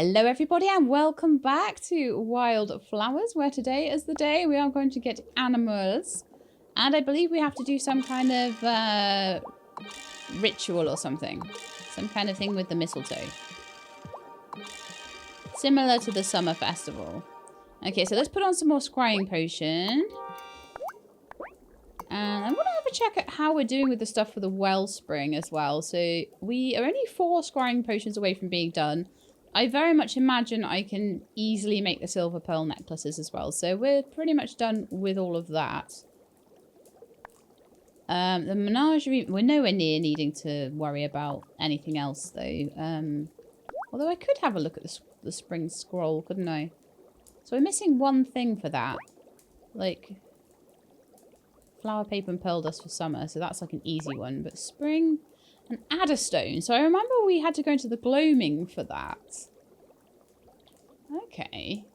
Hello everybody and welcome back to Wylde Flowers, where today is the day we are going to get animals. And I believe we have to do some kind of ritual or something. Some kind of thing with the mistletoe. Similar to the summer festival. Okay, so let's put on some more scrying potion. And I want to have a check at how we're doing with the stuff for the wellspring as well. So we are only 4 scrying potions away from being done. I very much imagine I can easily make the silver pearl necklaces as well. So we're pretty much done with all of that. The menagerie, we're nowhere near needing to worry about anything else though. Although I could have a look at the spring scroll, couldn't I? So we're missing one thing for that. Like, flower, paper and pearl dust for summer. So that's like an easy one. But spring... an adderstone. So I remember we had to go into the gloaming for that. Okay.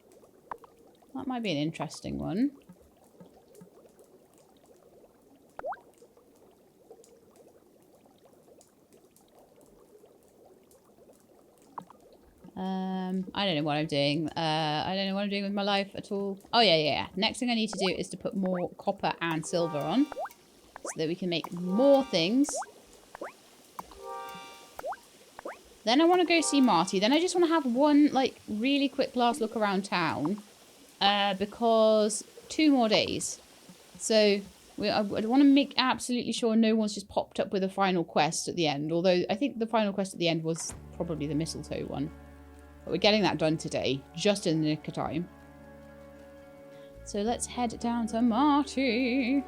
That might be an interesting one. I don't know what I'm doing. I don't know what I'm doing with my life at all. Oh, yeah. Next thing I need to do is to put more copper and silver on. So that we can make more things. Then I want to go see Marty. Then I just want to have one, like, really quick last look around town. Because 2 more days. So I want to make absolutely sure no one's just popped up with a final quest at the end. Although I think the final quest at the end was probably the mistletoe one. But we're getting that done today. Just in the nick of time. So let's head down to Marty.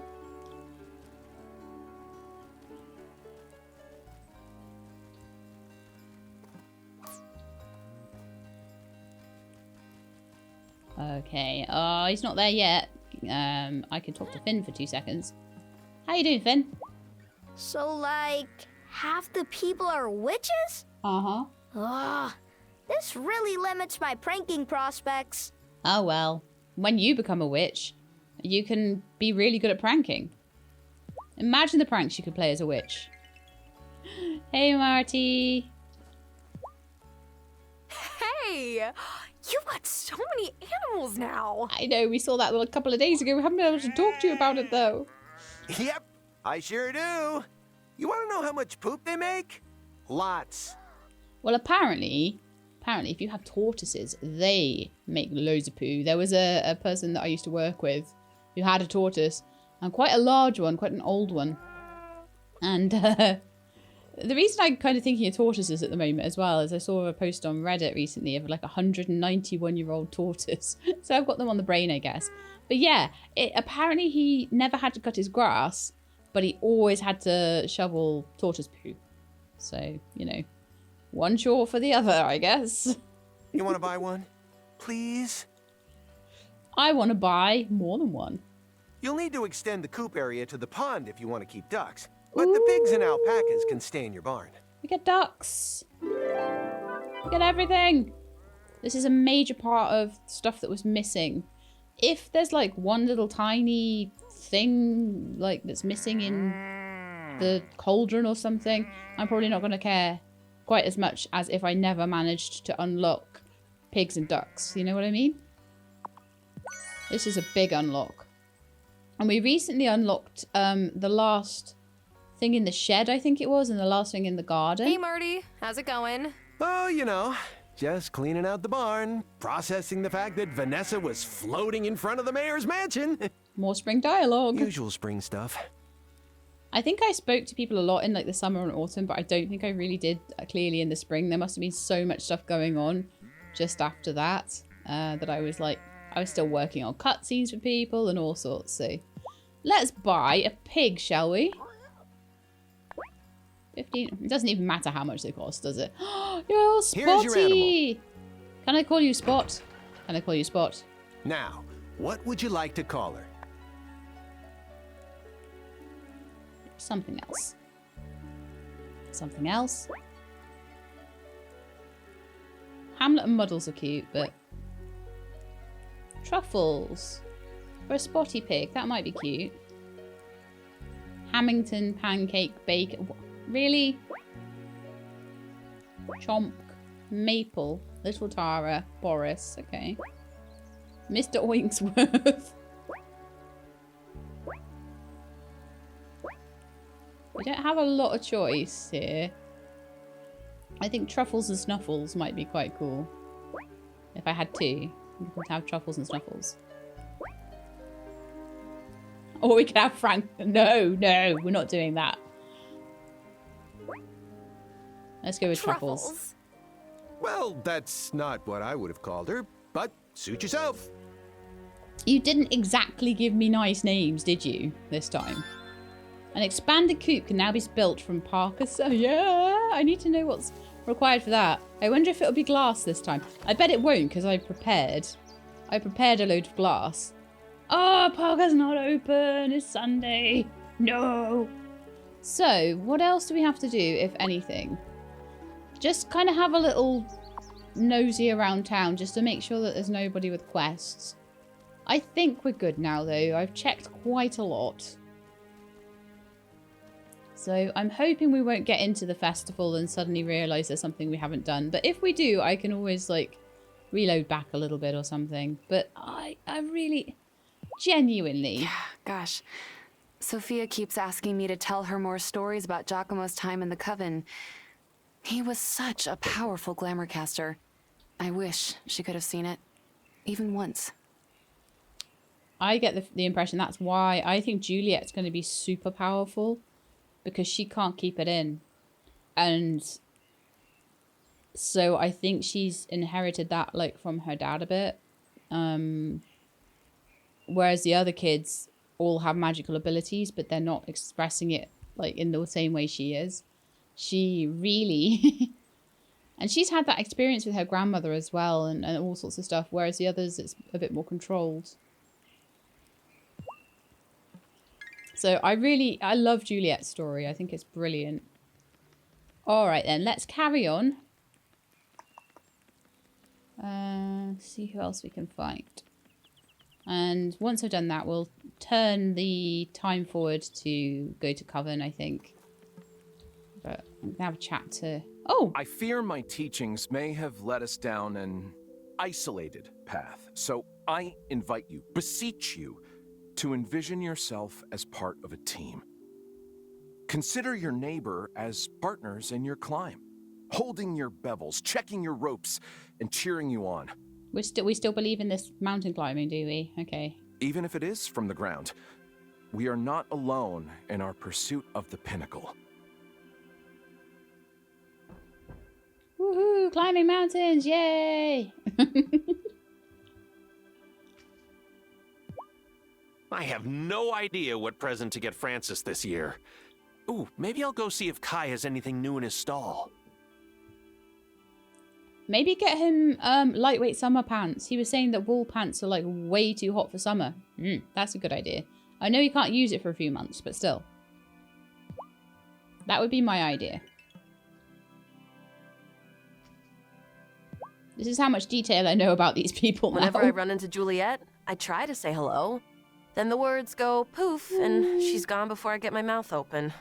Okay. Oh, he's not there yet. I can talk to Finn for 2 seconds. How you doing, Finn? So, like, half the people are witches? Uh-huh. Ugh, this really limits my pranking prospects. Oh, well. When you become a witch, you can be really good at pranking. Imagine the pranks you could play as a witch. Hey, Marty. Hey! You've got so many animals now. I know, we saw that a couple of days ago. We haven't been able to talk to you about it, though. Yep, I sure do. You want to know how much poop they make? Lots. Well, apparently, if you have tortoises, they make loads of poo. There was a person that I used to work with who had a tortoise, and quite a large one, quite an old one. And the reason I'm kind of thinking of tortoises at the moment as well is I saw a post on Reddit recently of like a 191-year-old tortoise. So I've got them on the brain, I guess. But yeah, apparently he never had to cut his grass, but he always had to shovel tortoise poo. So, you know, one chore for the other, I guess. You want to buy one? Please? I want to buy more than one. You'll need to extend the coop area to the pond if you want to keep ducks. But the pigs and alpacas can stay in your barn. We get ducks. We get everything. This is a major part of stuff that was missing. If there's like one little tiny thing like that's missing in the cauldron or something, I'm probably not going to care quite as much as if I never managed to unlock pigs and ducks. You know what I mean? This is a big unlock. And we recently unlocked the last thing in the shed, I think it was, and the last thing in the garden. Hey, Marty. How's it going? Oh, you know, just cleaning out the barn, processing the fact that Vanessa was floating in front of the mayor's mansion. More spring dialogue. Usual spring stuff. I think I spoke to people a lot in like the summer and autumn, but I don't think I really did clearly in the spring. There must have been so much stuff going on just after that that I was still working on cutscenes for people and all sorts. So let's buy a pig, shall we? 15. It doesn't even matter how much they cost, does it? You're all spotty. Can I call you Spot? Can I call you Spot? Now, what would you like to call her? Something else. Something else. Hamlet and Muddles are cute, but truffles for a spotty pig. That might be cute. Hamilton pancake bacon. Really? Chomp. Maple. Little Tara. Boris. Okay. Mr. Oinksworth. We don't have a lot of choice here. I think Truffles and Snuffles might be quite cool. If I had two. We could have Truffles and Snuffles. Or we could have Frank. No, no, we're not doing that. Let's go with Truffles. Well, that's not what I would have called her, but suit yourself. You didn't exactly give me nice names, did you, this time? An expanded coop can now be built from Parker. So yeah, I need to know what's required for that. I wonder if it'll be glass this time. I bet it won't because I prepared a load of glass. Oh, Parker's not open. It's Sunday. No. So, what else do we have to do, if anything? Just kind of have a little nosy around town just to make sure that there's nobody with quests. I think we're good now, though. I've checked quite a lot. So, I'm hoping we won't get into the festival and suddenly realise there's something we haven't done. But if we do, I can always, like, reload back a little bit or something. But I really... Genuinely. Yeah, gosh. Sophia keeps asking me to tell her more stories about Giacomo's time in the coven. He was such a powerful glamour caster. I wish she could have seen it. Even once. I get the impression that's why I think Juliet's going to be super powerful. Because she can't keep it in. And so I think she's inherited that, like, from her dad a bit. Whereas the other kids all have magical abilities, but they're not expressing it like in the same way she is. She really... and she's had that experience with her grandmother as well and all sorts of stuff, whereas the others, it's a bit more controlled. So I love Juliet's story. I think it's brilliant. All right then, let's carry on. See who else we can find. And once I've done that, we'll turn the time forward to go to Coven, I think. But I'm going to have a chat to... Oh! I fear my teachings may have led us down an isolated path. So I invite you, beseech you, to envision yourself as part of a team. Consider your neighbor as partners in your climb, holding your bevels, checking your ropes, and cheering you on. We still believe in this mountain climbing, do we? Okay. Even if it is from the ground, we are not alone in our pursuit of the pinnacle. Woohoo! Climbing mountains! Yay! I have no idea what present to get Francis this year. Ooh, maybe I'll go see if Kai has anything new in his stall. Maybe get him lightweight summer pants. He was saying that wool pants are like way too hot for summer. That's a good idea. I know you can't use it for a few months, but still. That would be my idea. This is how much detail I know about these people now. Whenever I run into Juliet, I try to say hello. Then the words go poof, and she's gone before I get my mouth open.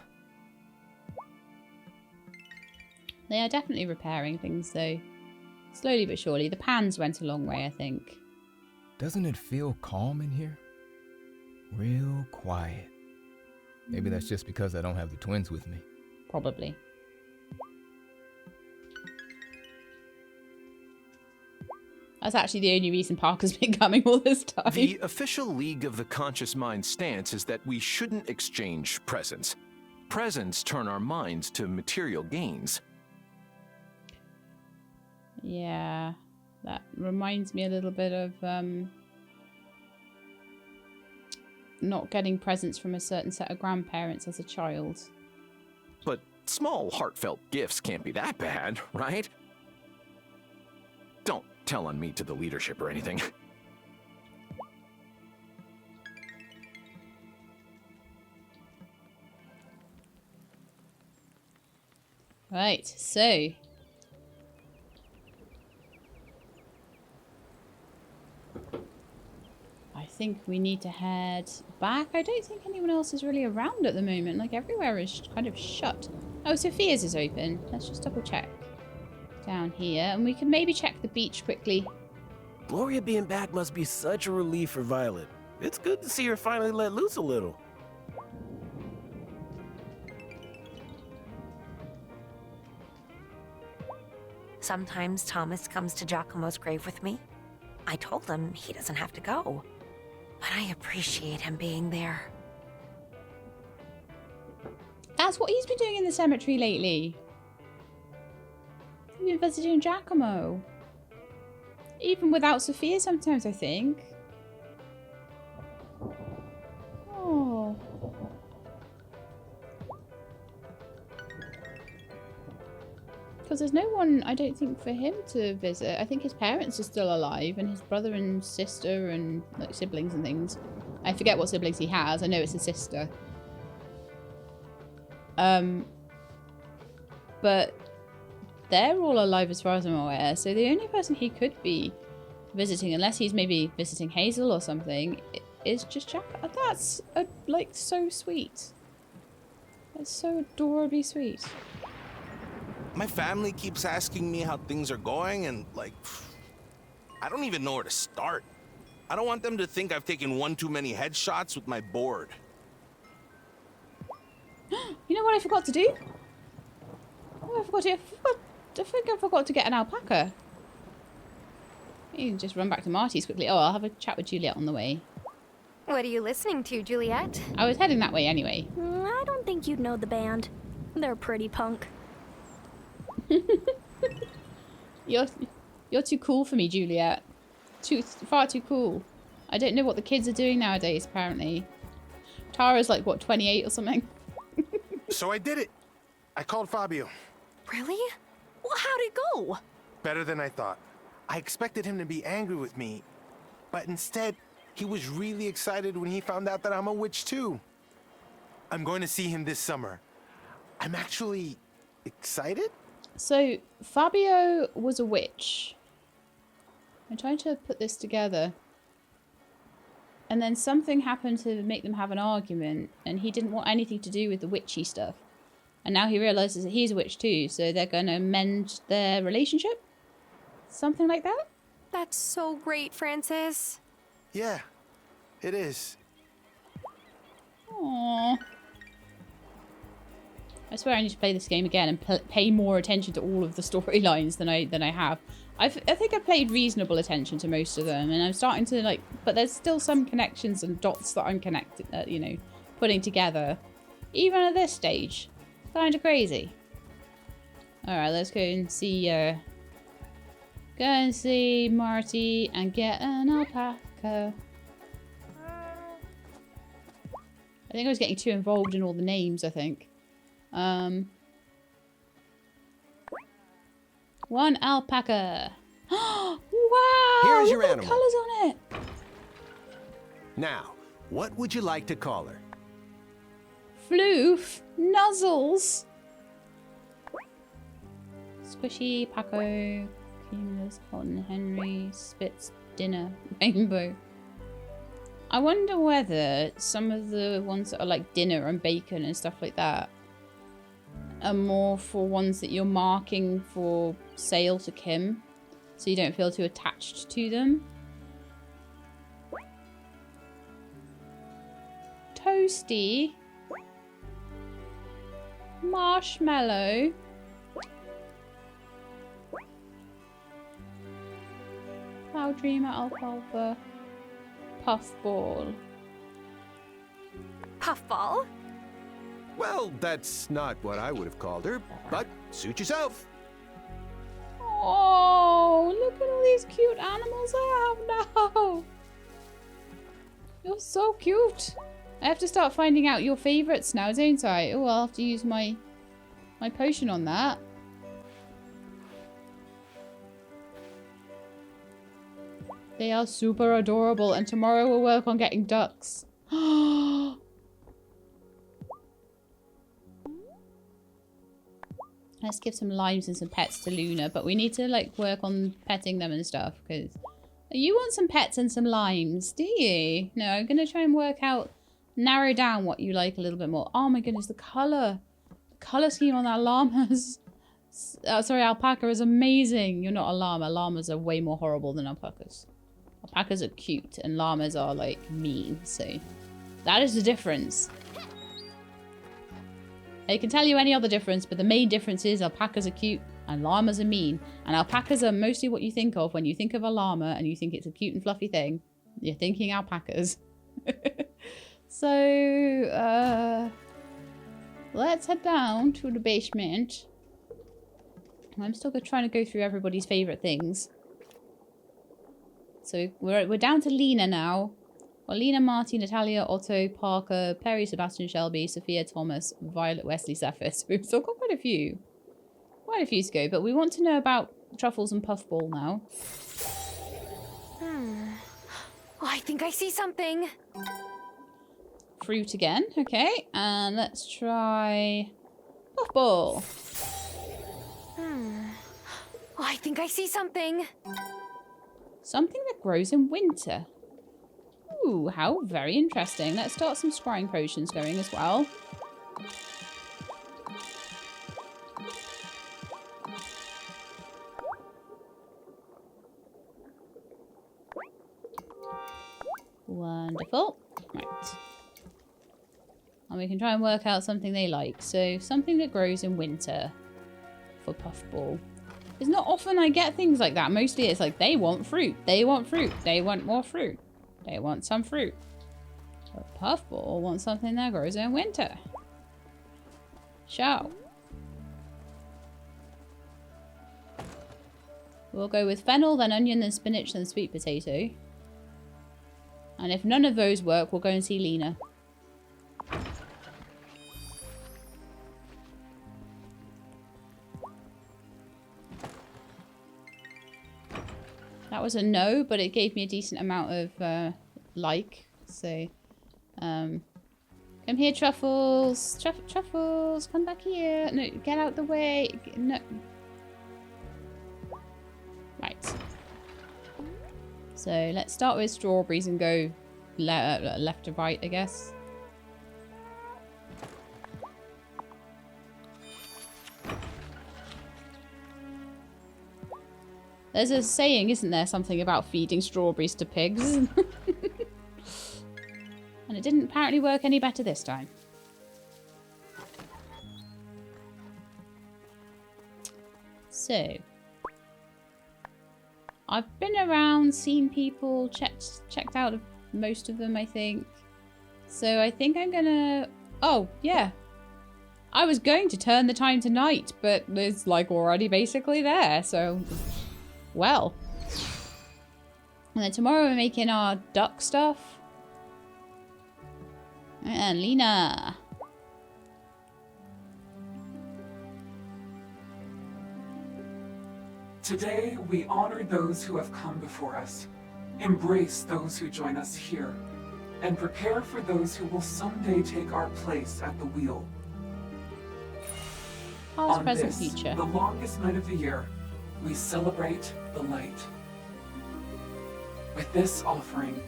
They are definitely repairing things, though. Slowly but surely. The pans went a long way, I think. Doesn't it feel calm in here? Real quiet. Maybe that's just because I don't have the twins with me. Probably. That's actually the only reason Parker's been coming all this time. The official League of the Conscious Mind stance is that we shouldn't exchange presents. Presents turn our minds to material gains. Yeah, that reminds me a little bit of not getting presents from a certain set of grandparents as a child. But small, heartfelt gifts can't be that bad, right? Don't tell on me to the leadership or anything. Right, so... I think we need to head back. I don't think anyone else is really around at the moment. Like, everywhere is kind of shut. Oh, Sophia's is open. Let's just double check. down here. And we can maybe check the beach quickly. Gloria being back must be such a relief for Violet. It's good to see her finally let loose a little. Sometimes Thomas comes to Giacomo's grave with me. I told him he doesn't have to go, but I appreciate him being there. That's what he's been doing in the cemetery lately. He's been visiting Giacomo. Even without Sophia sometimes, I think. Oh. Because there's no one, I don't think, for him to visit. I think his parents are still alive, and his brother and sister and like siblings and things. I forget what siblings he has. I know it's a sister. But they're all alive as far as I'm aware. So the only person he could be visiting, unless he's maybe visiting Hazel or something, is just Jack. That's like so sweet. That's so adorably sweet. My family keeps asking me how things are going, and like, I don't even know where to start. I don't want them to think I've taken one too many headshots with my board. You know what I forgot to do? Oh, I think I forgot to get an alpaca. You can just run back to Marty's quickly. Oh, I'll have a chat with Juliet on the way. What are you listening to, Juliet? I was heading that way anyway. I don't think you'd know the band. They're pretty punk. You're too cool for me, Juliet. Far too cool. I don't know what the kids are doing nowadays, apparently. Tara's like, what, 28 or something? So I did it. I called Fabio. Really? Well, how'd it go? Better than I thought. I expected him to be angry with me, but instead, he was really excited when he found out that I'm a witch too. I'm going to see him this summer. I'm actually excited. So, Fabio was a witch. I'm trying to put this together. And then something happened to make them have an argument, and he didn't want anything to do with the witchy stuff. And now he realizes that he's a witch too, so they're going to mend their relationship? Something like that? That's so great, Francis. Yeah, it is. Aww. I swear I need to play this game again and pay more attention to all of the storylines than I have. I think I've played reasonable attention to most of them, and I'm starting to like, but there's still some connections and dots that I'm putting together. Even at this stage. Kind of crazy. Alright, let's go and see, Marty and get an alpaca. I think I was getting too involved in all the names, I think. One alpaca. Wow! Here's your look at animal. the colours on it. Now, what would you like to call her? Floof. Nuzzles. Squishy, Paco, Cumulus, Cotton, Henry, Spitz, Dinner, Rainbow. I wonder whether some of the ones that are like dinner and bacon and stuff like that are more for ones that you're marking for sale to Kim, so you don't feel too attached to them. Toasty. Marshmallow. Cloud Dreamer, Alfalfa. Puffball. Puffball? Well, that's not what I would have called her, but suit yourself. Oh, look at all these cute animals I have now. You're so cute. I have to start finding out your favourites now, don't I? Oh, I'll have to use my potion on that. They are super adorable, and tomorrow we'll work on getting ducks. Let's give some limes and some pets to Luna, but we need to like work on petting them and stuff, because you want some pets and some limes, do you? No, I'm going to try and work out, narrow down what you like a little bit more. Oh my goodness, the colour scheme on that llama is Sorry, alpaca is amazing. You're not a llama. Llamas are way more horrible than alpacas. Alpacas are cute and llamas are like mean, so that is the difference. I can tell you any other difference, but the main difference is alpacas are cute and llamas are mean. And alpacas are mostly what you think of when you think of a llama and you think it's a cute and fluffy thing. You're thinking alpacas. So, let's head down to the basement. I'm still trying to go through everybody's favourite things. So we're down to Lena now. Well, Lena, Marty, Natalia, Otto, Parker, Perry, Sebastian, Shelby, Sophia, Thomas, Violet, Wesley, Cephas. We've still got quite a few. Quite a few to go, but we want to know about Truffles and Puffball now. Oh, I think I see something. Fruit again. Okay, and let's try Puffball. Oh, I think I see something. Something that grows in winter. Ooh, how very interesting. Let's start some scrying potions going as well. Wonderful. Right. And we can try and work out something they like. So, something that grows in winter for Puffball. It's not often I get things like that. Mostly it's like, they want fruit. They want fruit. They want more fruit. They want some fruit. But Puffball wants something that grows in winter. Show. We'll go with fennel, then onion, then spinach, then sweet potato. And if none of those work, we'll go and see Lena. That was a no, but it gave me a decent amount of like. So, come here, Truffles. Truffles, come back here. No, get out the way. No. Right. So let's start with strawberries and go left to right, I guess. There's a saying, isn't there? Something about feeding strawberries to pigs. And it didn't apparently work any better this time. So, I've been around, seen people, checked out most of them, I think. So I think I'm gonna... Oh, yeah. I was going to turn the time to night, but it's like already basically there, so... Well. And then tomorrow we're making our duck stuff. And Lena. Today, we honor those who have come before us, embrace those who join us here, and prepare for those who will someday take our place at the wheel. Past, On present, this, future. the longest night of the year, we celebrate the light. With this offering,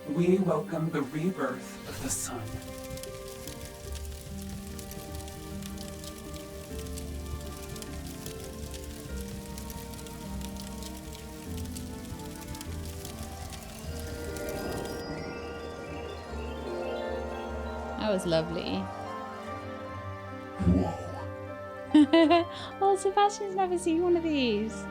we welcome the rebirth of the sun. That was lovely. Whoa. Oh, Sebastian's never seen one of these.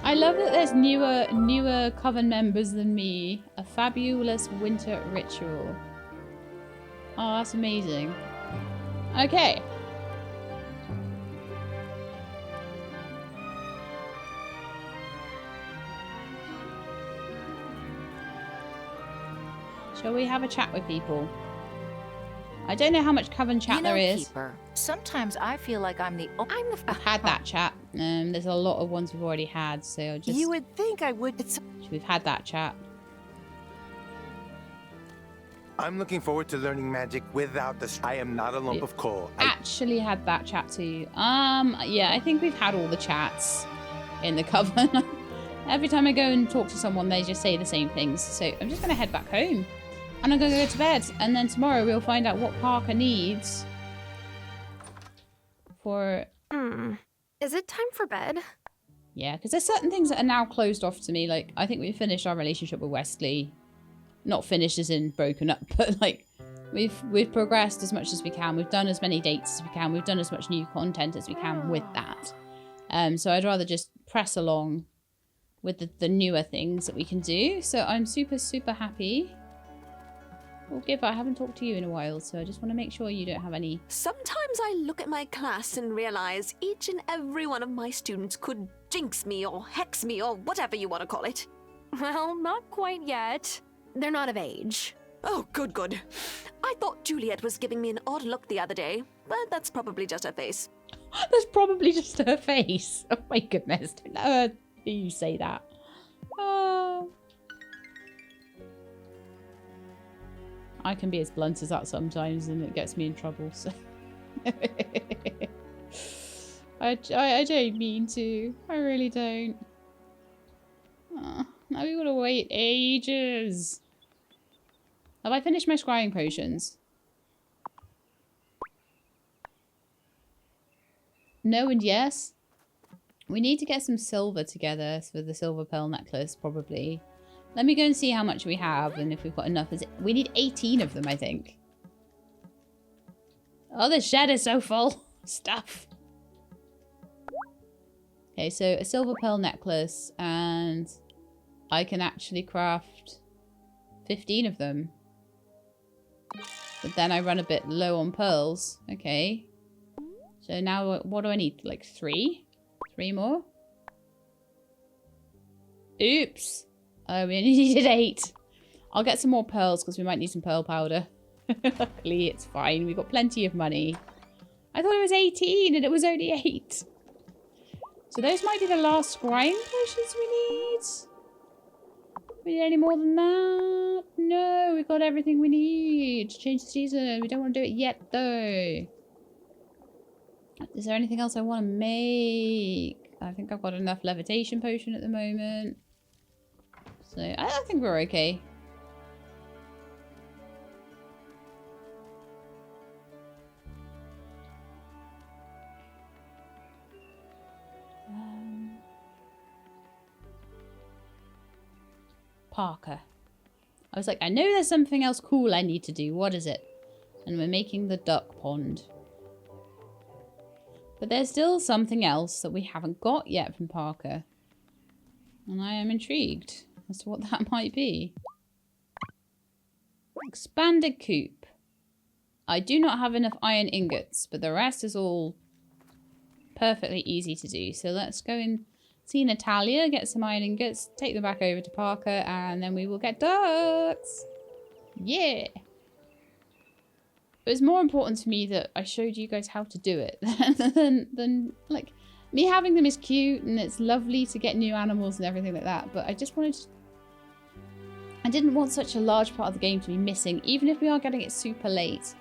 I love that there's newer coven members than me. A fabulous winter ritual. Oh, that's amazing. Okay. Shall we have a chat with people? I don't know how much coven chat there is. Keeper, sometimes I feel like I've had that chat. There's a lot of ones we've already had, so I'll just... You would think I would... We've had that chat. I'm looking forward to learning magic without the... I am not a lump of coal. Actually had that chat too. Yeah, I think we've had all the chats in the coven. Every time I go and talk to someone, they just say the same things. So I'm just going to head back home. And I'm going to go to bed. And then tomorrow we'll find out what Parker needs for... Is it time for bed? Yeah, because there's certain things that are now closed off to me. Like, I think we've finished our relationship with Wesley. Not finished as in broken up, but like, we've progressed as much as we can. We've done as many dates as we can. We've done as much new content as we can with that. So I'd rather just press along with the newer things that we can do. So I'm super, super happy. Well, Giver, I haven't talked to you in a while, so I just want to make sure you don't have any... Sometimes I look at my class and realize each and every one of my students could jinx me or hex me or whatever you want to call it. Well, not quite yet. They're not of age. Oh, good, good. I thought Juliet was giving me an odd look the other day, but that's probably just her face. That's probably just her face. Oh my goodness, don't ever hear you say that. Oh. I can be as blunt as that sometimes and it gets me in trouble, so... I don't mean to. I really don't. Oh, now we gotta wait ages. Have I finished my scrying potions? No and yes. We need to get some silver together for the silver pearl necklace, probably. Let me go and see how much we have and if we've got enough. We need 18 of them, I think. Oh, the shed is so full. Stuff. Okay, so a silver pearl necklace, and I can actually craft 15 of them. But then I run a bit low on pearls. Okay. So now what do I need? Like 3? 3 more? Oops. Oh, we only needed 8. I'll get some more pearls because we might need some pearl powder. Luckily, it's fine. We've got plenty of money. I thought it was 18 and it was only 8. So those might be the last scrying potions we need. We need any more than that? No, we got everything we need to change the season. We don't want to do it yet, though. Is there anything else I want to make? I think I've got enough levitation potion at the moment. So I think we're okay. Parker. I was like, I know there's something else cool I need to do. What is it? And we're making the duck pond. But there's still something else that we haven't got yet from Parker. And I am intrigued as to what that might be. Expanded coop. I do not have enough iron ingots, but the rest is all perfectly easy to do. So let's go and see Natalia, get some iron ingots, take them back over to Parker, and then we will get ducks. Yeah. It was more important to me that I showed you guys how to do it than like, me having them is cute and it's lovely to get new animals and everything like that, but I just wanted to, I didn't want such a large part of the game to be missing, even if we are getting it super late.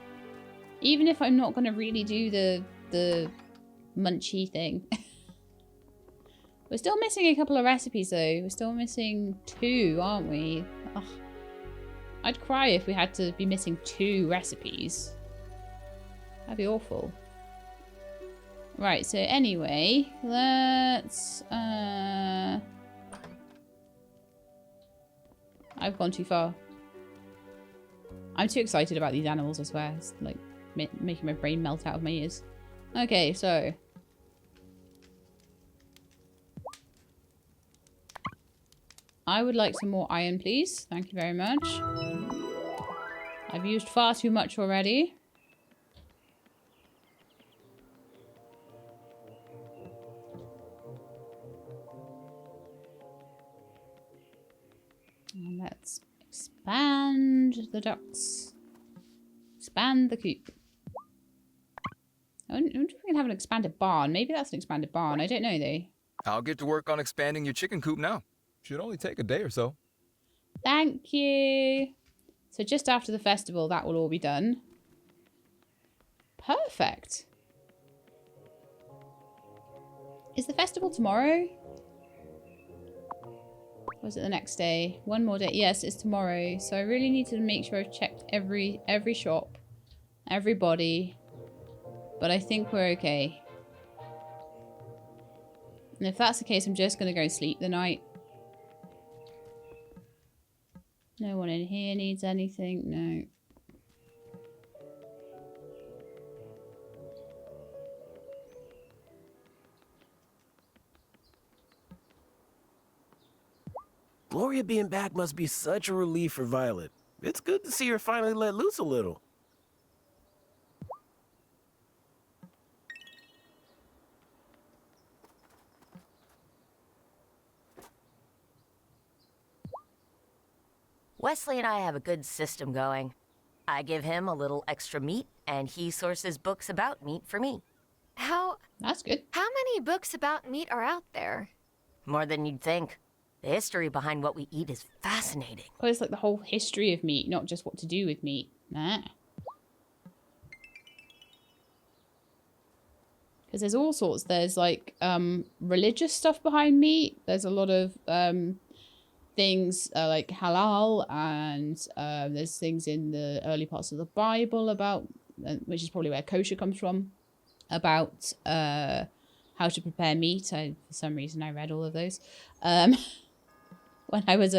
Even if I'm not going to really do the munchy thing. We're still missing a couple of recipes though. We're still missing 2, aren't we? Ugh. I'd cry if we had to be missing 2 recipes. That'd be awful. Right, so anyway, let's... I've gone too far. I'm too excited about these animals, I swear. It's like making my brain melt out of my ears. Okay, so... I would like some more iron, please. Thank you very much. I've used far too much already. And let's expand the ducks. Expand the coop. I wonder if we can have an expanded barn. Maybe that's an expanded barn. I don't know, though. I'll get to work on expanding your chicken coop now. Should only take a day or so. Thank you. So just after the festival, that will all be done. Perfect. Is the festival tomorrow? Or is it the next day? One more day. Yes, it's tomorrow. So I really need to make sure I've checked every shop, everybody. But I think we're okay. And if that's the case, I'm just going to go sleep the night. No one in here needs anything. No. Gloria being back must be such a relief for Violet. It's good to see her finally let loose a little. Wesley and I have a good system going. I give him a little extra meat, and he sources books about meat for me. That's good. How many books about meat are out there? More than you'd think. The history behind what we eat is fascinating. Well, it's like the whole history of meat, not just what to do with meat. Nah. Because there's all sorts. There's like religious stuff behind meat. There's a lot of things like halal, and there's things in the early parts of the Bible about, which is probably where kosher comes from, about how to prepare meat. For some reason, I read all of those when I was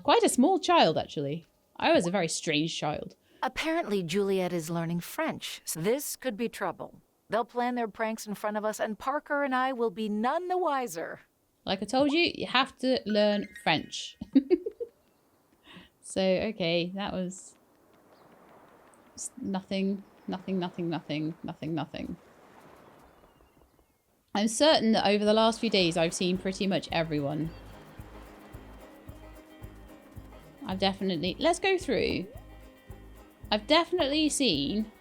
quite a small child. Actually, I was a very strange child. Apparently, Juliet is learning French. So this could be trouble. They'll plan their pranks in front of us, and Parker and I will be none the wiser. Like I told you, you have to learn French. So, okay, that was nothing. I'm certain that over the last few days, I've seen pretty much everyone. Let's go through. I've definitely seen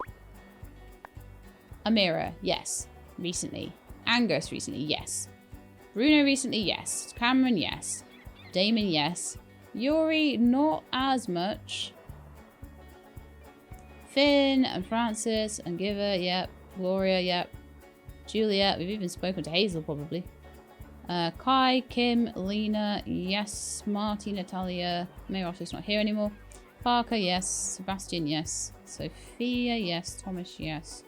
Amira, yes, recently. Angus recently, yes. Bruno recently, yes. Cameron, yes. Damon, yes. Yuri, not as much. Finn and Francis and Giver, yep. Gloria, yep. Juliet, we've even spoken to Hazel probably. Kai, Kim, Lena, yes. Marty, Natalia. Mayroff's not here anymore. Parker, yes. Sebastian, yes. Sophia, yes. Thomas, yes.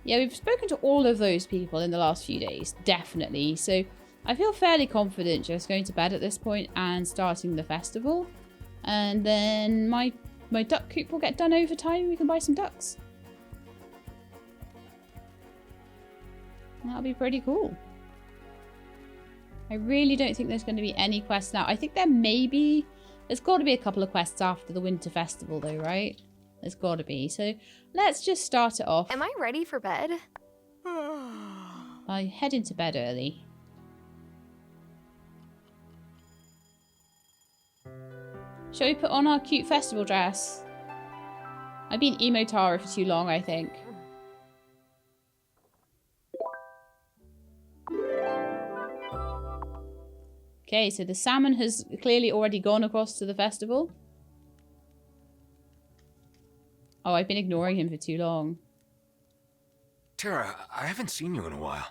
Yeah, we've spoken to all of those people in the last few days, definitely. So I feel fairly confident just going to bed at this point and starting the festival. And then my duck coop will get done over time and we can buy some ducks. That'll be pretty cool. I really don't think there's going to be any quests now. I think there's got to be a couple of quests after the winter festival though, right? There's got to be. So let's just start it off. Am I ready for bed? I head into bed early. Shall we put on our cute festival dress? I've been emo Tara for too long, I think. Okay, so the salmon has clearly already gone across to the festival. Oh, I've been ignoring him for too long. Tara, I haven't seen you in a while.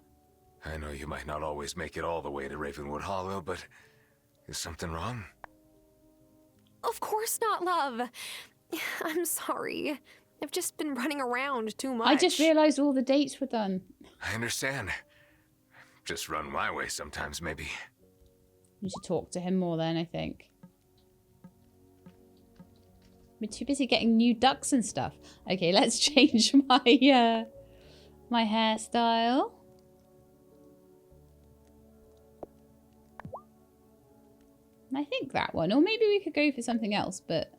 I know you might not always make it all the way to Ravenwood Hollow, but is something wrong? Of course not, love. I'm sorry. I've just been running around too much. I just realized all the dates were done. I understand. Just run my way sometimes, maybe. We should talk to him more then, I think. We're too busy getting new ducks and stuff. Okay, let's change my my hairstyle. I think that one. Or maybe we could go for something else, but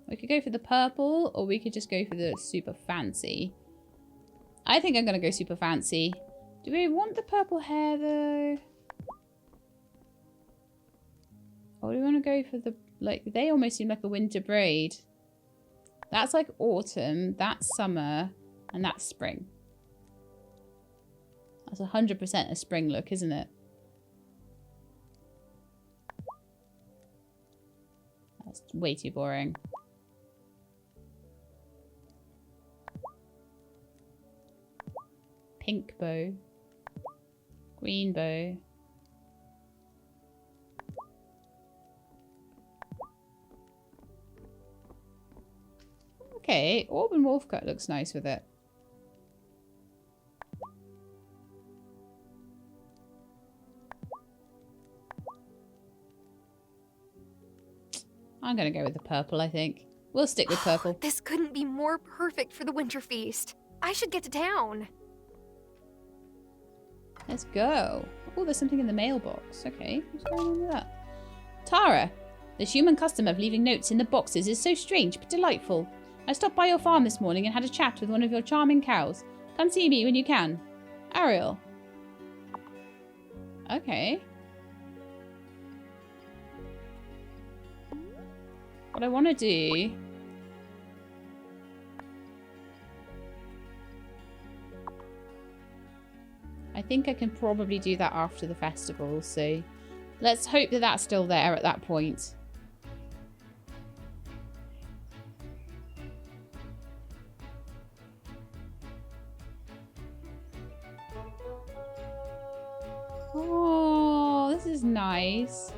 we could go for the purple, or we could just go for the super fancy. I think I'm going to go super fancy. Do we want the purple hair, though? Or do we want to go for the... Like, they almost seem like a winter braid. That's like autumn, that's summer, and that's spring. That's 100% a spring look, isn't it? That's way too boring. Pink bow. Green bow. Okay, Auburn wolf cut looks nice with it. I'm gonna go with the purple, I think. We'll stick with purple. This couldn't be more perfect for the winter feast. I should get to town. Let's go. Oh, there's something in the mailbox. Okay, what's going on with that? Tara, the human custom of leaving notes in the boxes is so strange but delightful. I stopped by your farm this morning and had a chat with one of your charming cows. Come see me when you can. Ariel. Okay. What I want to do... I think I can probably do that after the festival, so let's hope that that's still there at that point. Oh, this is nice.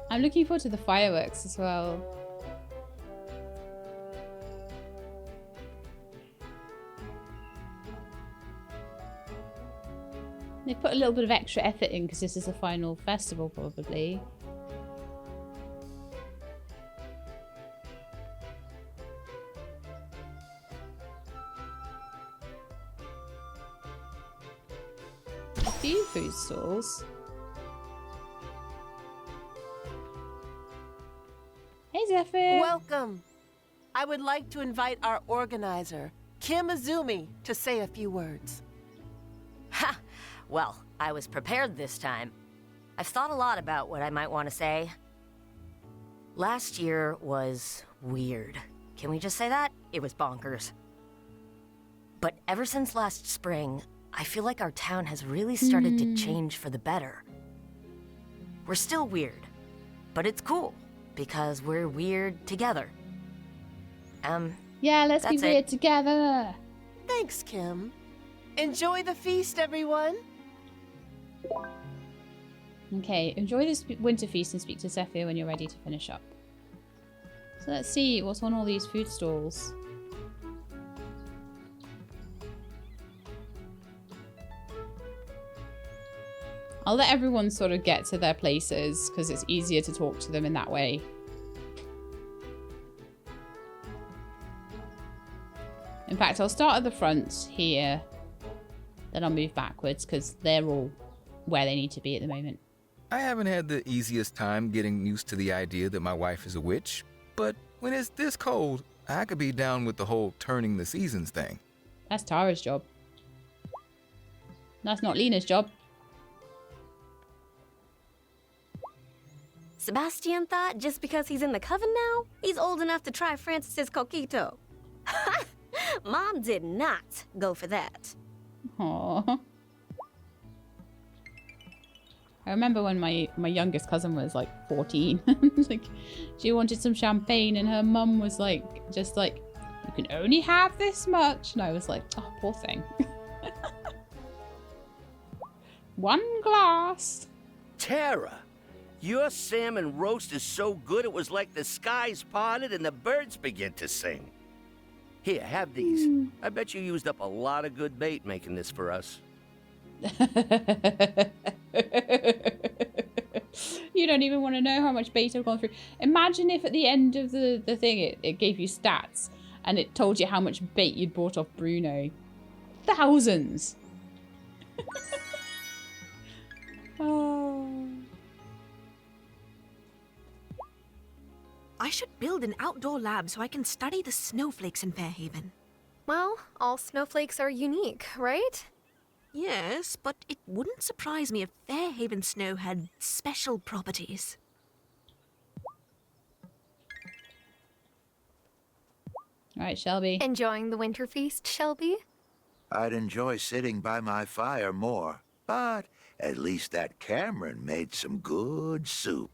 I'm looking forward to the fireworks as well. They put a little bit of extra effort in because this is the final festival, probably. A few food stalls. Hey, Zephyr. Welcome. I would like to invite our organizer, Kim Izumi, to say a few words. Ha! Well, I was prepared this time. I've thought a lot about what I might want to say. Last year was weird. Can we just say that? It was bonkers. But ever since last spring, I feel like our town has really started to change for the better. We're still weird, but it's cool because we're weird together. Yeah, let's be that's weird it. together. Thanks, Kim. Enjoy the feast, everyone. Okay, enjoy this winter feast and speak to Zephyr when you're ready to finish up. So let's see what's on all these food stalls. I'll let everyone sort of get to their places because it's easier to talk to them in that way. In fact, I'll start at the front here, then I'll move backwards because they're all where they need to be at the moment. I haven't had the easiest time getting used to the idea that my wife is a witch, but when it's this cold, I could be down with the whole turning the seasons thing. That's Tara's job. That's not Lena's job. Sebastian thought just because he's in the coven now, he's old enough to try Francis's coquito. Mom did not go for that. Aww. I remember when my youngest cousin was like 14. Like, she wanted some champagne and her mum was like, just like, you can only have this much. And I was like, oh, poor thing. One glass. Tara, your salmon roast is so good it was like the skies parted and the birds began to sing. Here, have these. I bet you used up a lot of good bait making this for us. You don't even want to know how much bait I've gone through. Imagine if at the end of the thing it gave you stats and it told you how much bait you'd bought off Bruno. Thousands. Oh. I should build an outdoor lab so I can study the snowflakes in Fairhaven. Well, all snowflakes are unique, right? Yes, but it wouldn't surprise me if Fairhaven snow had special properties. All right, Shelby. Enjoying the winter feast, Shelby? I'd enjoy sitting by my fire more, but at least that Cameron made some good soup.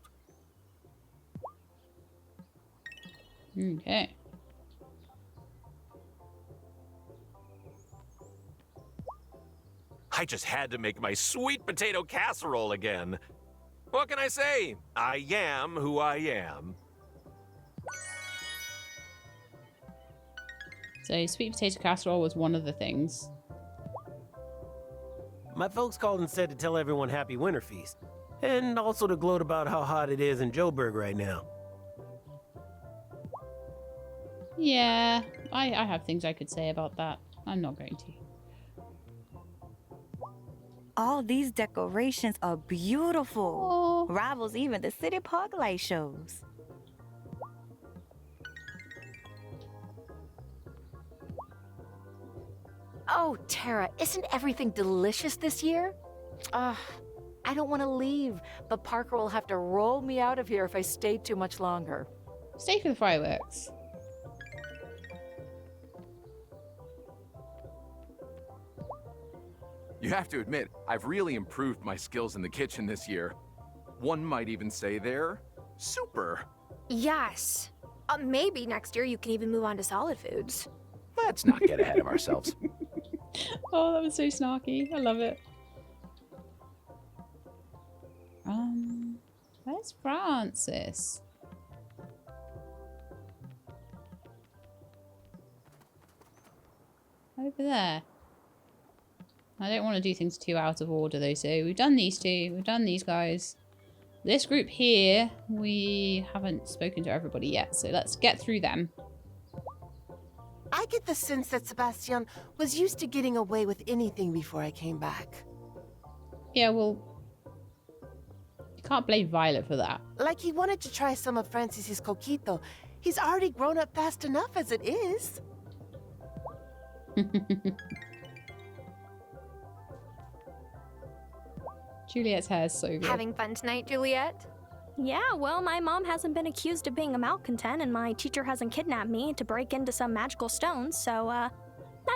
Okay. I just had to make my sweet potato casserole again. What can I say? I am who I am. So sweet potato casserole was one of the things. My folks called and said to tell everyone happy winter feast. And also to gloat about how hot it is in Joburg right now. Yeah, I have things I could say about that. I'm not going to. All these decorations are beautiful. Aww. Rivals even the city park light shows. Oh, Tara, isn't everything delicious this year? I don't want to leave, but Parker will have to roll me out of here if I stay too much longer. Stay for the fireworks. You have to admit, I've really improved my skills in the kitchen this year. One might even say they're super. Yes. Maybe next year you can even move on to solid foods. Let's not get ahead of ourselves. Oh, that was so snarky. I love it. Where's Francis? Over there. I don't want to do things too out of order though, so we've done these two, we've done these guys. This group here, we haven't spoken to everybody yet, so let's get through them. I get the sense that Sebastian was used to getting away with anything before I came back. Yeah, well, you can't blame Violet for that. Like he wanted to try some of Francis's coquito. He's already grown up fast enough as it is. Juliet's hair is so good. Having fun tonight, Juliet? Yeah, well, my mom hasn't been accused of being a malcontent, and my teacher hasn't kidnapped me to break into some magical stones, so, I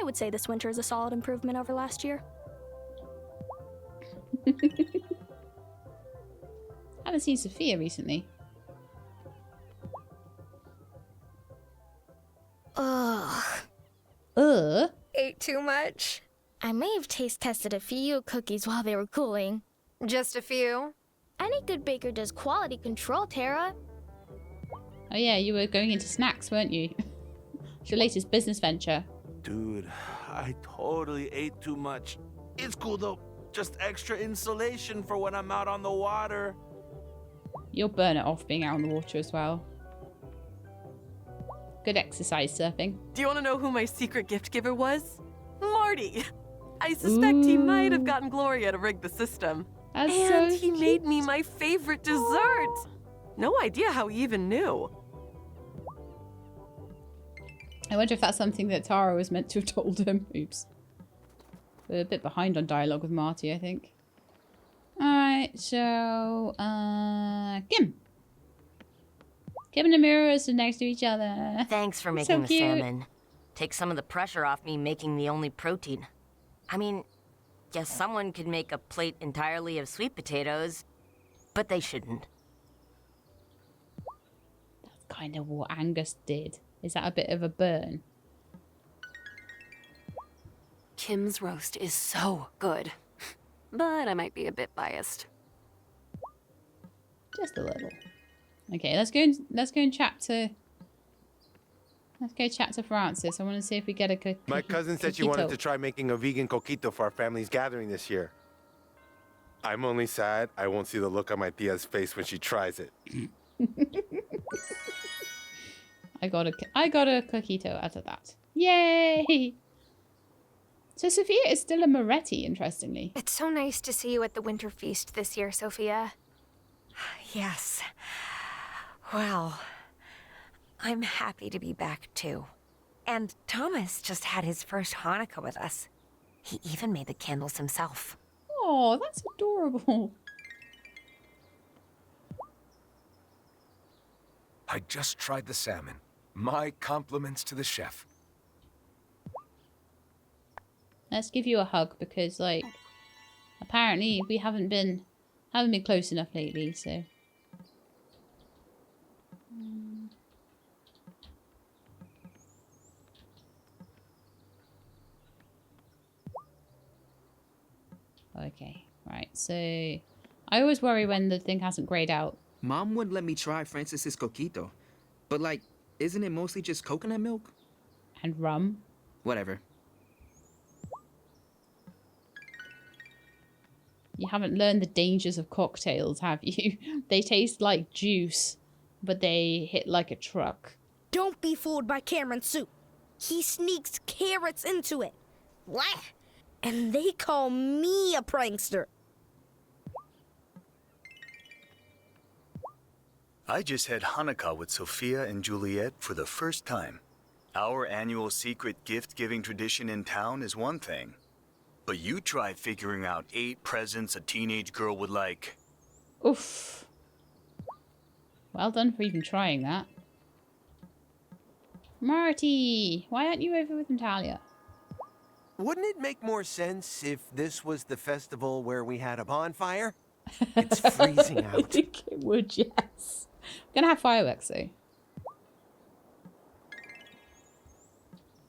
would say this winter is a solid improvement over last year. Haven't seen Sophia recently. Ugh. Ate too much? I may have taste tested a few cookies while they were cooling. Just a few? Any good baker does quality control, Tara. Oh yeah, you were going into snacks, weren't you? It's your latest business venture. Dude, I totally ate too much. It's cool though. Just extra insulation for when I'm out on the water. You'll burn it off being out on the water as well. Good exercise surfing. Do you want to know who my secret gift giver was? Marty! I suspect he might have gotten Gloria to rig the system. That's and so he made me my favorite dessert. No idea how he even knew. I wonder if that's something that Tara was meant to have told him. Oops. We're a bit behind on dialogue with Marty, I think. Alright, so... Kim. Kim and Amira stood next to each other. Thanks for making the salmon. Take some of the pressure off me making the only protein. I mean, yes, someone could make a plate entirely of sweet potatoes, but they shouldn't. That's kind of what Angus did. Is that a bit of a burn? Kim's roast is so good, but I might be a bit biased. Just a little. Okay, let's go and chat to... Let's go chat to Francis. I want to see if we get a My cousin said she wanted to try making a vegan coquito for our family's gathering this year. I'm only sad I won't see the look on my tia's face when she tries it. I got a coquito out of that. Yay! So Sophia is still a Moretti, interestingly. It's so nice to see you at the winter feast this year, Sophia. Yes. Well, I'm happy to be back too. And Thomas just had his first Hanukkah with us. He even made the candles himself. Oh, that's adorable. I just tried the salmon. My compliments to the chef. Let's give you a hug because, like, apparently we haven't been close enough lately, so. Okay, right, so I always worry when the thing hasn't grayed out. Mom wouldn't let me try Francis's coquito. But like, isn't it mostly just coconut milk? And rum? Whatever. haven't learned the dangers of cocktails, have you? They taste like juice, but they hit like a truck. Don't be fooled by Cameron's soup. He sneaks carrots into it. What? And they call me a prankster. I just had Hanukkah with Sophia and Juliet for the first time. Our annual secret gift-giving tradition in town is one thing. But you try figuring out 8 presents a teenage girl would like. Oof. Well done for even trying that. Marty, why aren't you over with Natalia? Wouldn't it make more sense if this was the festival where we had a bonfire? It's freezing out. I think it would, yes. We're gonna have fireworks though.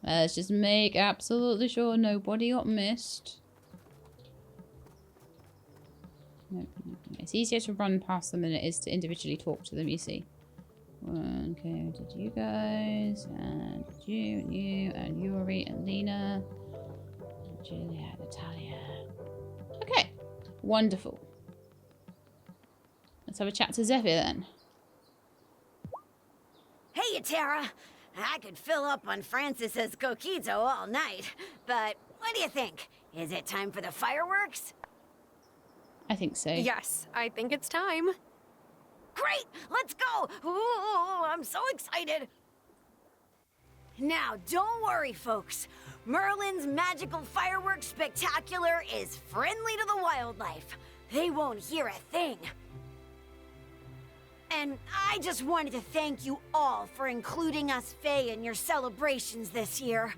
Let's just make absolutely sure nobody got missed. No. It's easier to run past them than it is to individually talk to them, you see. Okay, did you guys, and you, and Yuri, and Lena, and Julia, Natalia. Okay, wonderful. Let's have a chat to Zephyr then. Hey, Tara. I could fill up on Francis's coquito all night, but what do you think? Is it time for the fireworks? I think so. Yes, I think it's time. Great! Let's go! Ooh, I'm so excited! Now, don't worry, folks. Merlin's Magical Fireworks Spectacular is friendly to the wildlife. They won't hear a thing. And I just wanted to thank you all for including us Fae in your celebrations this year.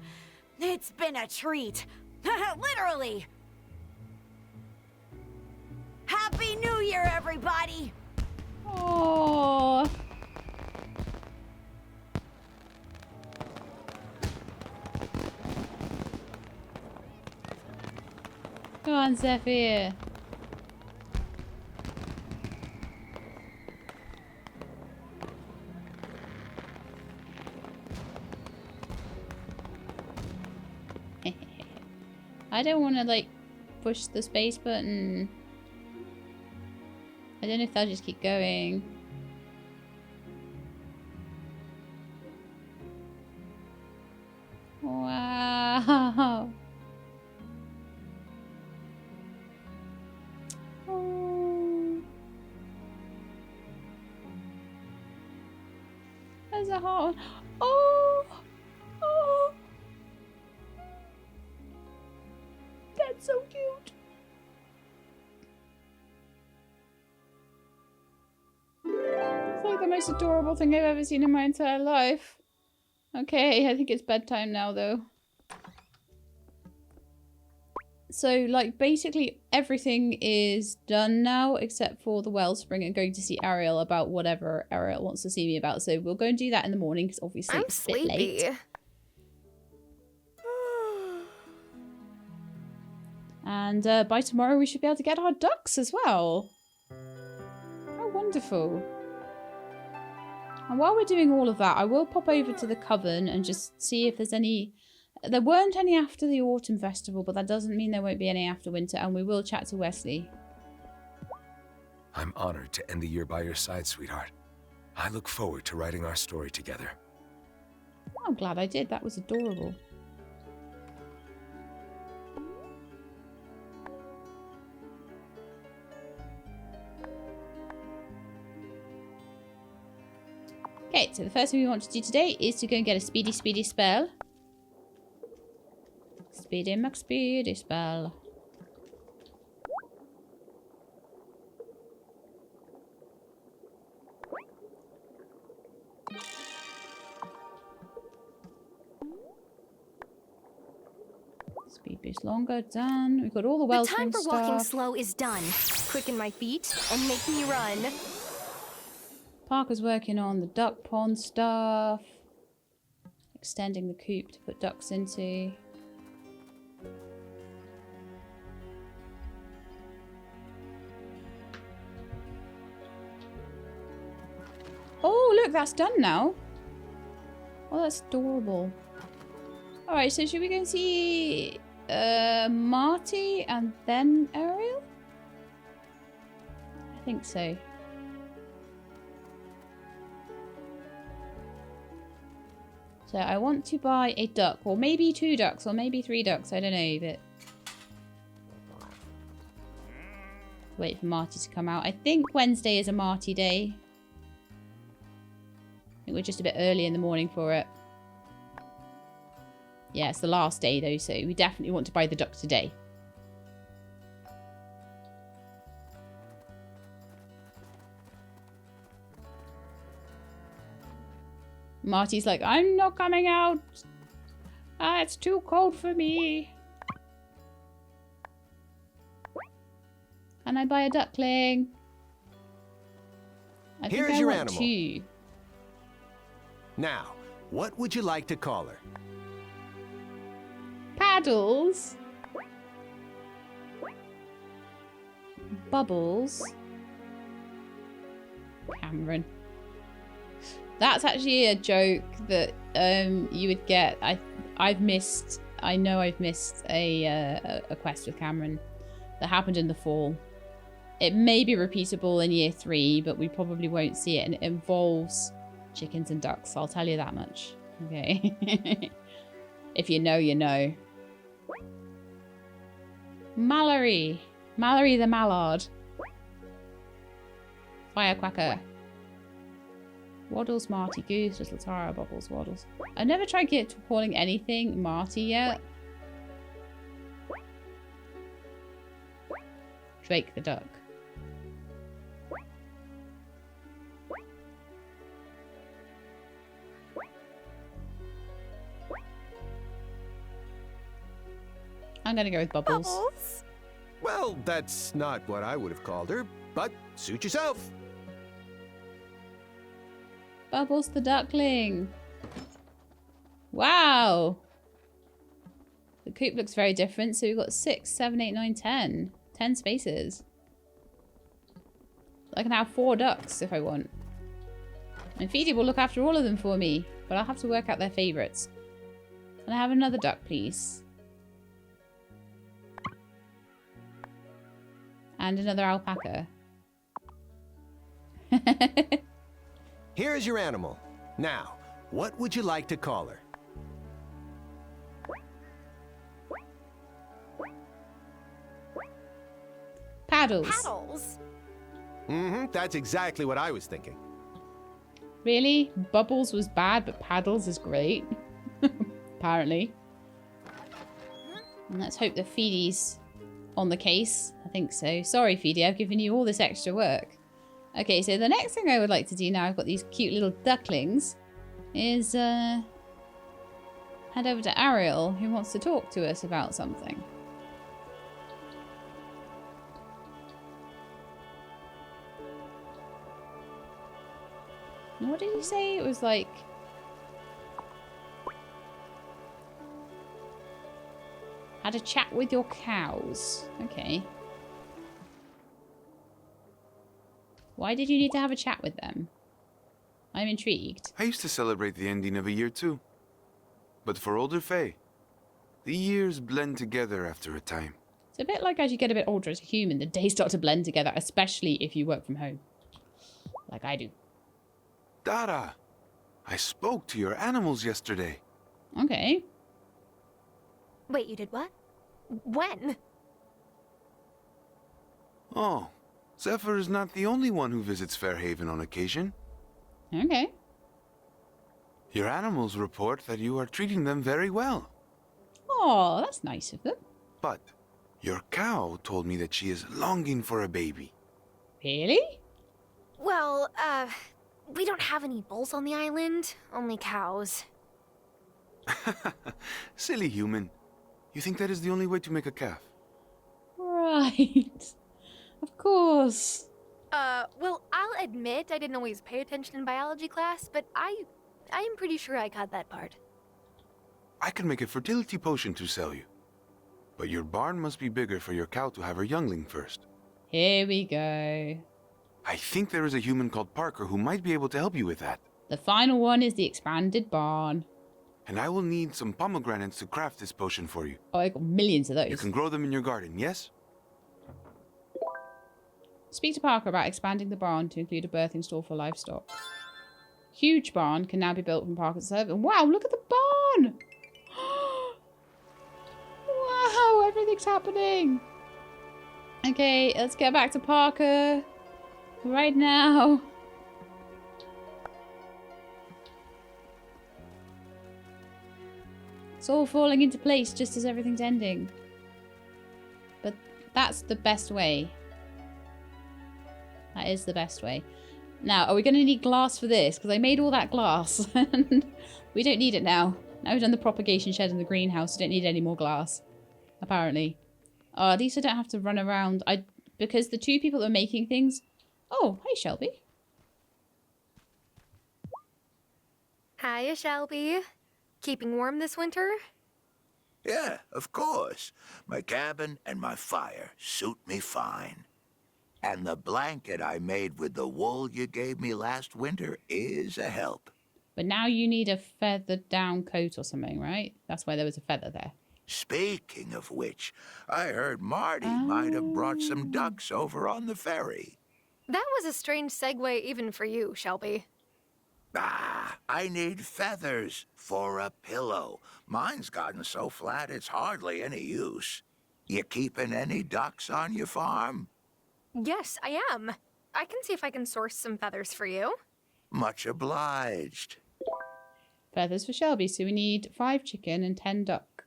It's been a treat. Literally. Happy New Year, everybody! Aww. Come on, Zephyr. I don't want to, like, push the space button. I don't know if they'll just keep going. Wow. Oh. There's a heart. Oh. Oh. That's so cute. It's like the most adorable thing I've ever seen in my entire life. Okay, I think it's bedtime now though. So, like, basically everything is done now except for the wellspring and going to see Ariel about whatever Ariel wants to see me about. So we'll go and do that in the morning because obviously it's a bit late. And by tomorrow we should be able to get our ducks as well. How wonderful. And while we're doing all of that, I will pop over to the coven and just see if there's any... There weren't any after the autumn festival, but that doesn't mean there won't be any after winter, and we will chat to Wesley. I'm honored to end the year by your side, sweetheart. I look forward to writing our story together. I'm glad I did. That was adorable. Okay, so the first thing we want to do today is to go and get a speedy spell. Speedy McSpeedy spell. Speed boost longer, done. We've got all the wellspring stuff. The time for walking slow is done. Quicken my feet and make me run. Parker's working on the duck pond stuff. Extending the coop to put ducks into. Oh, look, that's done now. Oh, that's adorable. Alright, so should we go and see Marty and then Ariel? think so. So I want to buy a duck, or maybe 2 ducks, or maybe 3 ducks. I don't know, but wait for Marty to come out. I think Wednesday is a Marty day. I think we're just a bit early in the morning for it. Yeah, it's the last day though, so we definitely want to buy the duck today. Marty's like, I'm not coming out. Ah, it's too cold for me. Can I buy a duckling? I think Here's I your want animal. 2. Now, what would you like to call her? Paddles. Bubbles. Cameron. That's actually a joke that you would get. I know I've missed a quest with Cameron that happened in the fall. It may be repeatable in year 3, but we probably won't see it, and it involves chickens and ducks. I'll tell you that much. Okay. If you know, you know. Mallory. Mallory the mallard. Firecracker. Waddles, Marty, Goose, Little Tara, Bubbles, Waddles. I never tried calling anything Marty yet. Drake the duck. I'm gonna go with Bubbles. Bubbles? Well, that's not what I would have called her, but suit yourself. Bubbles the duckling. Wow. The coop looks very different. So we've got 6, 7, 8, 9, 10. 10 spaces. I can have 4 ducks if I want. And Feedy will look after all of them for me. But I'll have to work out their favourites. Can I have another duck, please? And another alpaca. Here's your animal. Now, what would you like to call her? Paddles. Paddles? Mm-hmm, that's exactly what I was thinking. Really? Bubbles was bad, but Paddles is great. Apparently. And let's hope that Feedy's on the case. I think so. Sorry, Feedy, I've given you all this extra work. Okay, so the next thing I would like to do now, I've got these cute little ducklings, is head over to Ariel, who wants to talk to us about something. What did he say? It was like... had a chat with your cows. Okay. Why did you need to have a chat with them? I'm intrigued. I used to celebrate the ending of a year too. But for older Fae, the years blend together after a time. It's a bit like as you get a bit older as a human, the days start to blend together, especially if you work from home. Like I do. Dara, I spoke to your animals yesterday. Okay. Wait, you did what? When? Oh, Zephyr is not the only one who visits Fairhaven on occasion. Okay. Your animals report that you are treating them very well. Oh, that's nice of them. But your cow told me that she is longing for a baby. Really? Well, we don't have any bulls on the island, only cows. Silly human. You think that is the only way to make a calf? Right. Of course. Well, I'll admit I didn't always pay attention in biology class, but I am pretty sure I caught that part. I can make a fertility potion to sell you. But your barn must be bigger for your cow to have her youngling first. Here we go. I think there is a human called Parker who might be able to help you with that. The final one is the expanded barn. And I will need some pomegranates to craft this potion for you. Oh, I got millions of those. You can grow them in your garden, yes? Speak to Parker about expanding the barn to include a birthing stall for livestock. Huge barn can now be built from Parker's servant. Wow, look at the barn! Wow, everything's happening. Okay, let's get back to Parker. Right now. It's all falling into place just as everything's ending. But that's the best way. That is the best way. Now, are we going to need glass for this? Because I made all that glass. And we don't need it now. Now we've done the propagation shed and the greenhouse. We don't need any more glass. Apparently. At least I don't have to run around. Because the two people that are making things... Oh, hey, Shelby. Hiya, Shelby. Keeping warm this winter? Yeah, of course. My cabin and my fire suit me fine. And the blanket I made with the wool you gave me last winter is a help. But now you need a feathered down coat or something, right? That's why there was a feather there. Speaking of which, I heard Marty might have brought some ducks over on the ferry. That was a strange segue even for you, Shelby. I need feathers for a pillow. Mine's gotten so flat it's hardly any use. You keeping any ducks on your farm? Yes, I am. I can see if I can source some feathers for you. Much obliged. Feathers for Shelby. So we need 5 chicken and 10 duck.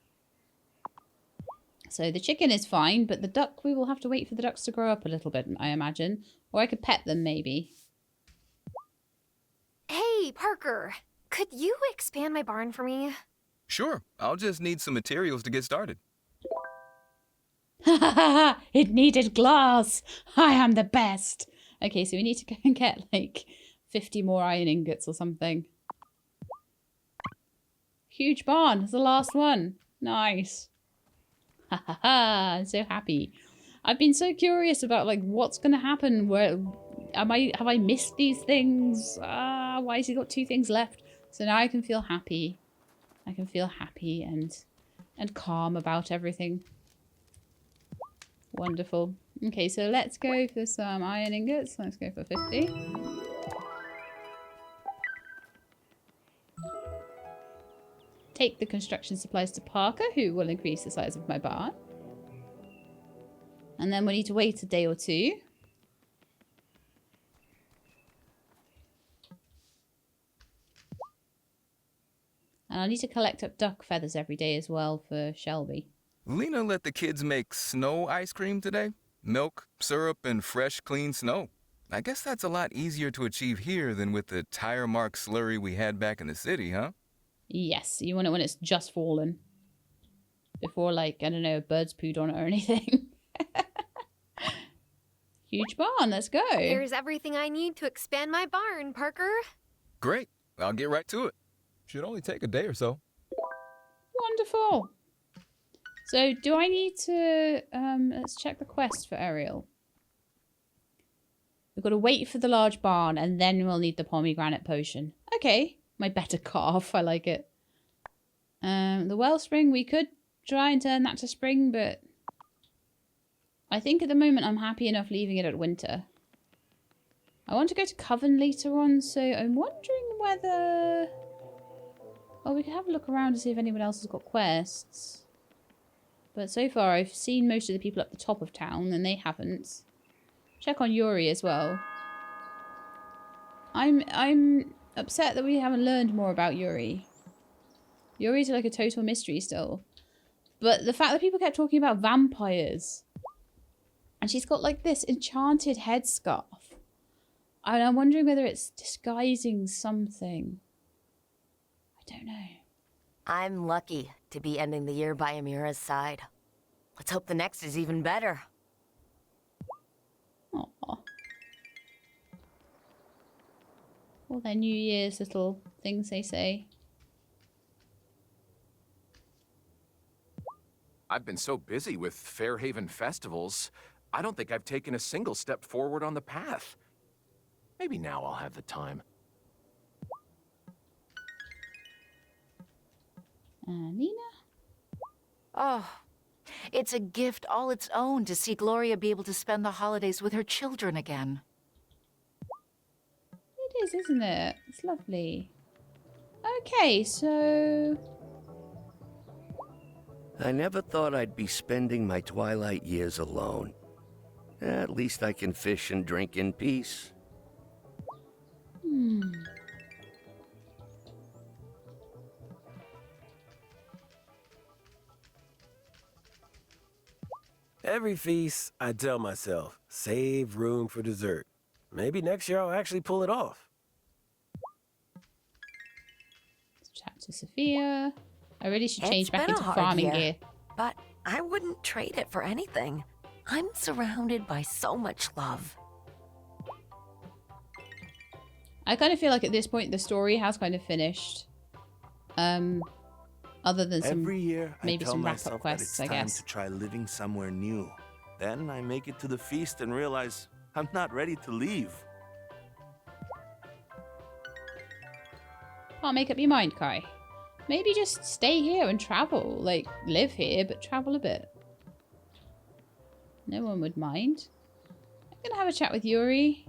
So the chicken is fine, but the duck, we will have to wait for the ducks to grow up a little bit, I imagine. Or I could pet them, maybe. Hey, Parker. Could you expand my barn for me? Sure. I'll just need some materials to get started. Ha ha ha! It needed glass! I am the best! Okay, so we need to go and get, like, 50 more iron ingots or something. Huge barn. It's the last one. Nice. Ha ha ha! I'm so happy. I've been so curious about, like, what's going to happen. Where have I missed these things? Why has he got 2 things left? So now I can feel happy. I can feel happy and calm about everything. Wonderful. Okay, so let's go for some iron ingots. Let's go for 50. Take the construction supplies to Parker, who will increase the size of my barn. And then we need to wait a day or 2. And I need to collect up duck feathers every day as well for Shelby. Lena let the kids make snow ice cream today. Milk, syrup, and fresh, clean snow. I guess that's a lot easier to achieve here than with the tire mark slurry we had back in the city, huh? Yes, you want it when it's just fallen. Before, like, I don't know, birds pooed on it or anything. Huge barn, let's go. Here's everything I need to expand my barn, Parker. Great. I'll get right to it. Should only take a day or so. Wonderful. So, do I need to... let's check the quest for Ariel. We've got to wait for the large barn, and then we'll need the pomegranate potion. Okay. My better calf. I like it. The wellspring, we could try and turn that to spring, but... I think at the moment I'm happy enough leaving it at winter. I want to go to Coven later on, so I'm wondering whether... Oh, we can have a look around to see if anyone else has got quests. But so far, I've seen most of the people at the top of town, and they haven't. Check on Yuri as well. I'm upset that we haven't learned more about Yuri. Yuri's like a total mystery still. But the fact that people kept talking about vampires... And she's got like this enchanted headscarf. And I'm wondering whether it's disguising something. I don't know. I'm lucky to be ending the year by Amira's side. Let's hope the next is even better. Aww. All their New Year's little things they say. I've been so busy with Fairhaven festivals, I don't think I've taken a single step forward on the path. Maybe now I'll have the time. Nina? Oh, It's a gift all its own to see Gloria be able to spend the holidays with her children again. It is, isn't it? It's lovely. Okay, so... I never thought I'd be spending my twilight years alone. At least I can fish and drink in peace. Every feast, I tell myself, save room for dessert. Maybe next year I'll actually pull it off. Let's chat to Sophia. I really should change It's back been into a hard farming year, gear. but I wouldn't trade it for anything. I'm surrounded by so much love. I kind of feel like at this point the story has kind of finished. Other than some Every year, maybe I tell some wrap-up myself quests, that it's I time guess. to try living somewhere new. Then I make it to the feast and realize I'm not ready to leave. Can't make up your mind, Kai. Maybe just stay here and travel. Like, live here, but travel a bit. No one would mind. I'm gonna have a chat with Yuri.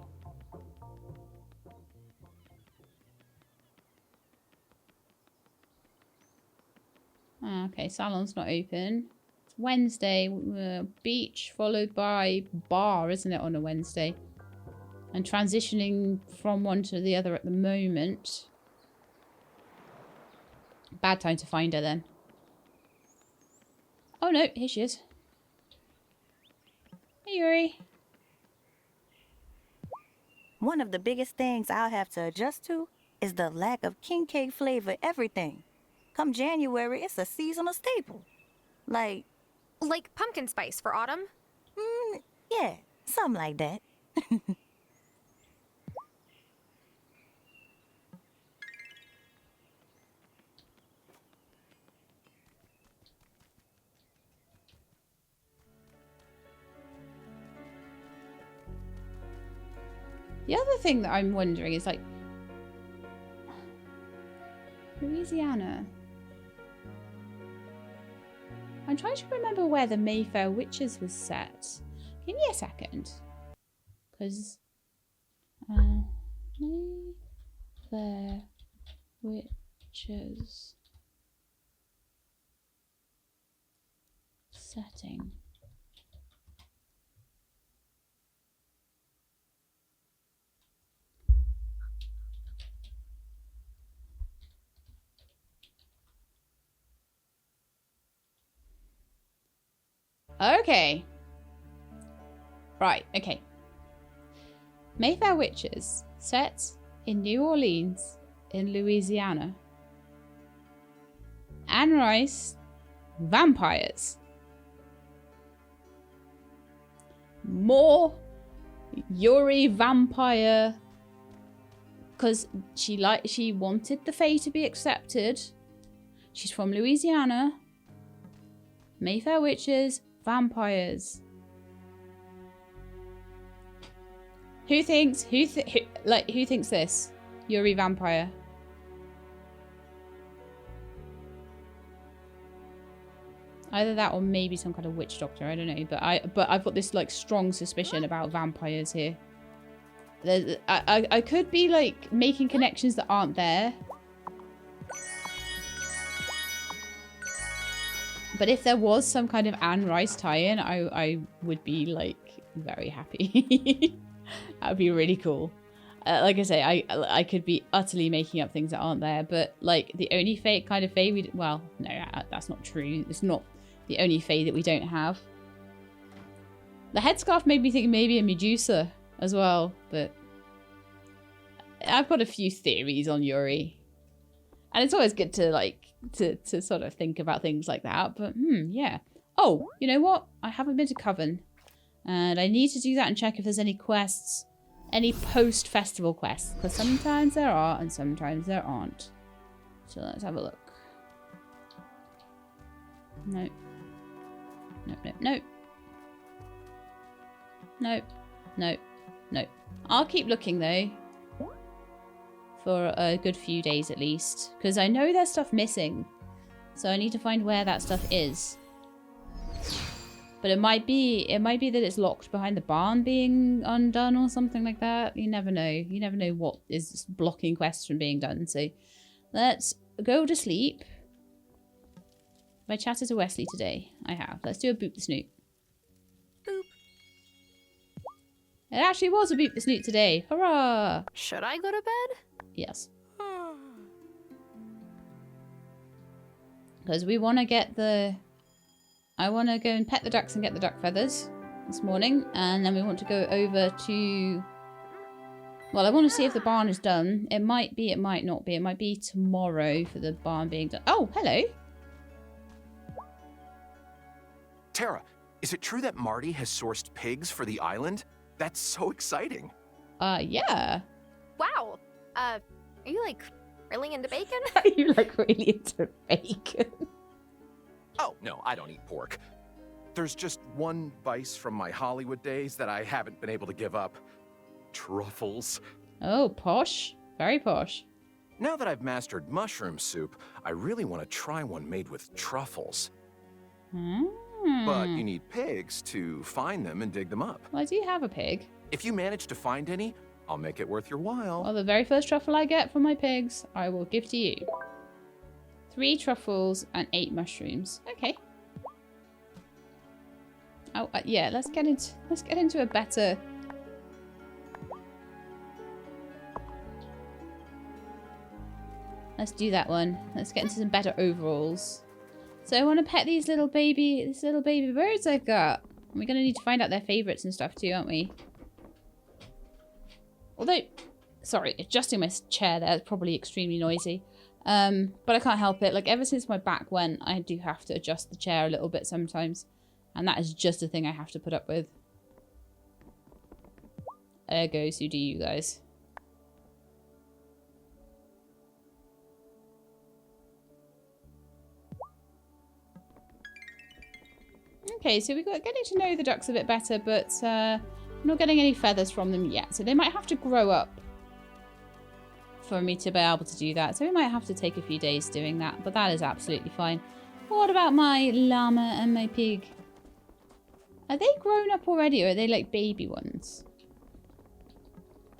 Ah, okay, salon's not open. It's Wednesday. Beach followed by bar, isn't it, on a Wednesday? And transitioning from one to the other at the moment. Bad time to find her then. Oh no, here she is. Hey Yuri. One of the biggest things I'll have to adjust to is the lack of king cake flavor everything. Come January, it's a seasonal staple. Like pumpkin spice for autumn? Yeah, something like that. The other thing that I'm wondering is like Louisiana. I'm trying to remember where the Mayfair Witches was set. Give me a second. Because Mayfair Witches setting. Okay. Right, okay. Mayfair Witches, set in New Orleans, in Louisiana. Anne Rice, vampires. More Yuri vampire. Because she wanted the Fae to be accepted. She's from Louisiana. Mayfair Witches, vampires. Who thinks this? Yuri vampire. Either that or maybe some kind of witch doctor, I don't know, but I've got this like strong suspicion about vampires here. I could be like making connections that aren't there. But if there was some kind of Anne Rice tie-in, I would be like very happy. That would be really cool. Like I say, I could be utterly making up things that aren't there, but like the only kind of Fae we... Well, no, that's not true. It's not the only Fae that we don't have. The headscarf made me think maybe a Medusa as well, but I've got a few theories on Yuri. And it's always good to like to sort of think about things like that, but yeah. Oh, you know what? I haven't been to Coven. And I need to do that and check if there's any quests, any post-festival quests, because sometimes there are and sometimes there aren't. So let's have a look. Nope. Nope, nope, nope. Nope, nope, nope. I'll keep looking though. For a good few days at least. Because I know there's stuff missing. So I need to find where that stuff is. But it might be that it's locked behind the barn being undone or something like that. You never know. You never know what is blocking quests from being done. So let's go to sleep. Have I chatted to Wesley today? I have. Let's do a boop the snoot. Boop. It actually was a boop the snoot today. Hurrah! Should I go to bed? Yes. Because we want to get the... I want to go and pet the ducks and get the duck feathers this morning. And then we want to go over to... Well, I want to see if the barn is done. It might be, it might not be. It might be tomorrow for the barn being done. Oh, hello. Tara, is it true that Marty has sourced pigs for the island? That's so exciting. Yeah. Wow. Are you like really into bacon? Are you like really into bacon? Oh, no, I don't eat pork. There's just one vice from my Hollywood days that I haven't been able to give up. Truffles. Oh, posh. Very posh. Now that I've mastered mushroom soup, I really want to try one made with truffles. But you need pigs to find them and dig them up. Well, I do have a pig. If you manage to find any, I'll make it worth your while. Well, the very first truffle I get from my pigs, I will give to you. 3 truffles and 8 mushrooms. Okay. Oh, yeah. Let's get into a better. Let's do that one. Let's get into some better overalls. So I want to pet these little baby birds I've got. We're going to need to find out their favourites and stuff too, aren't we? Although, sorry, adjusting my chair there is probably extremely noisy. But I can't help it. Like, ever since my back went, I do have to adjust the chair a little bit sometimes. And that is just a thing I have to put up with. Ergo, so do you guys. Okay, so we're getting to know the ducks a bit better, but we're not getting any feathers from them yet. So they might have to grow up for me to be able to do that. So we might have to take a few days doing that, but that is absolutely fine. What about my llama and my pig? Are they grown up already, or are they like baby ones?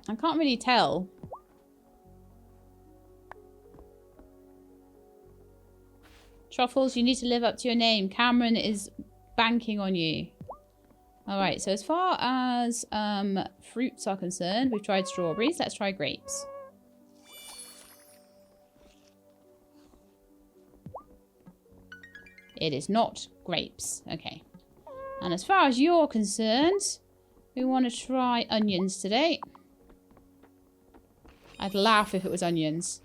I can't really tell. Truffles, you need to live up to your name. Cameron is banking on you. Alright, so as far as fruits are concerned, we've tried strawberries. Let's try grapes. It is not grapes. Okay. And as far as you're concerned, we want to try onions today. I'd laugh if it was onions.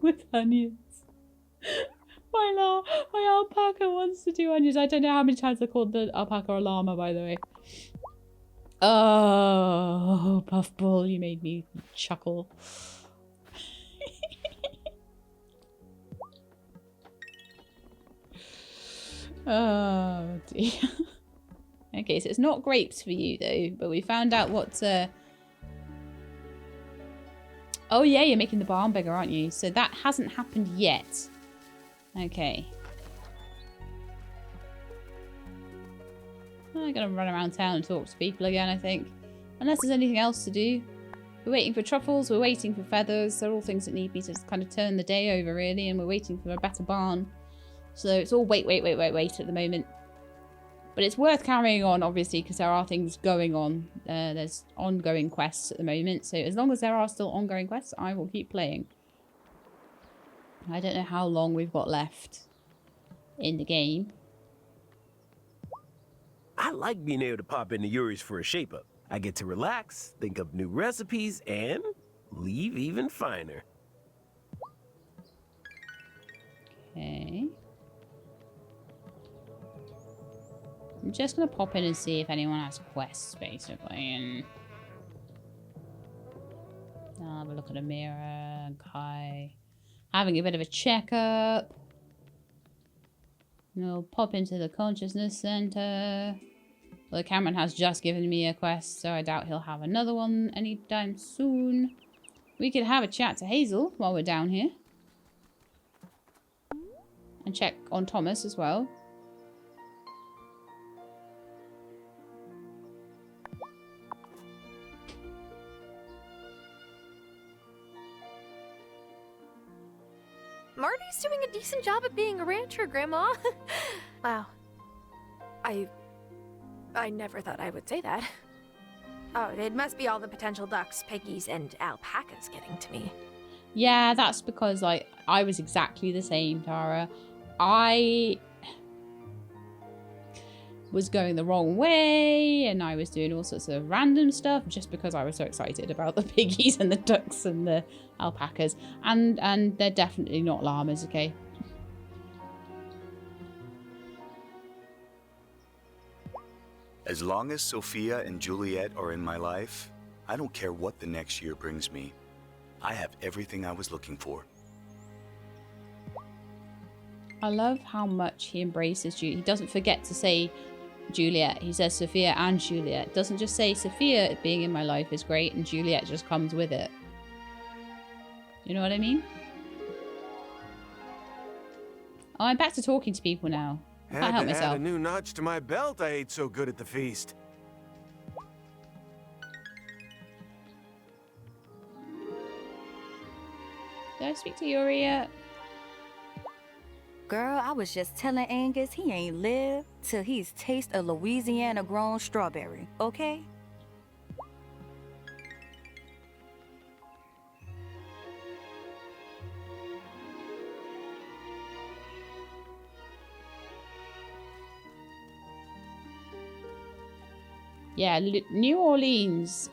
With onions. My alpaca wants to do onions. I don't know how many times I called the alpaca a llama, by the way. Oh, Puffball, you made me chuckle. Oh, dear. Okay, so it's not grapes for you, though, but we found out what... Oh, yeah, you're making the barn bigger, aren't you? So that hasn't happened yet. Okay. I'm going to run around town and talk to people again, I think. Unless there's anything else to do. We're waiting for truffles, we're waiting for feathers. They're all things that need me to kind of turn the day over, really. And we're waiting for a better barn. So it's all wait at the moment. But it's worth carrying on, obviously, because there are things going on. There's ongoing quests at the moment. So as long as there are still ongoing quests, I will keep playing. I don't know how long we've got left in the game. I like being able to pop into Yuri's for a shape-up. I get to relax, think up new recipes, and leave even finer. Okay. I'm just going to pop in and see if anyone has quests, basically, and I'll have a look at Amira and Kai. Having a bit of a checkup. We'll pop into the consciousness center. Well, Cameron has just given me a quest, so I doubt he'll have another one anytime soon. We could have a chat to Hazel while we're down here. And check on Thomas as well. Marty's doing a decent job at being a rancher, Grandma. Wow. I never thought I would say that. Oh, it must be all the potential ducks, piggies, and alpacas getting to me. Yeah, that's because, like, I was exactly the same, Tara. I was going the wrong way, and I was doing all sorts of random stuff just because I was so excited about the piggies and the ducks and the alpacas. And they're definitely not llamas, okay? As long as Sophia and Juliet are in my life, I don't care what the next year brings me. I have everything I was looking for. I love how much he embraces Juliet. He doesn't forget to say Juliet. He says Sophia and Juliet. Doesn't just say Sophia being in my life is great and Juliet just comes with it. You know what I mean? Oh, I'm back to talking to people now. I can't help myself. Add a new notch to my belt. I ate so good at the feast. Did I speak to Yuri yet? Girl, I was just telling Angus he ain't lived till he's tasted a Louisiana grown strawberry, okay? Yeah, New Orleans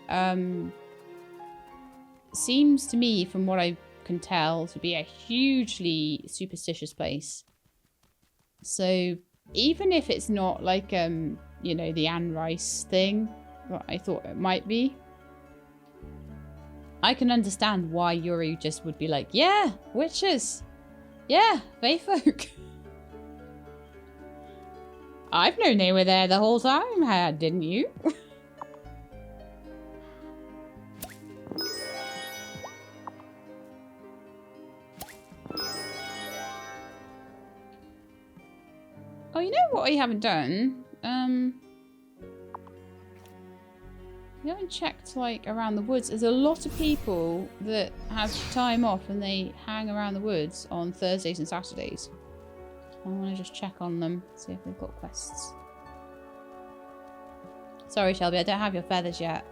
seems to me, from what I can tell, to be a hugely superstitious place. So even if it's not like, you know, the Anne Rice thing, what I thought it might be, I can understand why Yuri just would be like, yeah, witches. Yeah, Fae folk. I've known they were there the whole time, didn't you? Oh, you know what we haven't done? We haven't checked, like, around the woods. There's a lot of people that have time off and they hang around the woods on Thursdays and Saturdays. I want to just check on them, see if they've got quests. Sorry, Shelby, I don't have your feathers yet.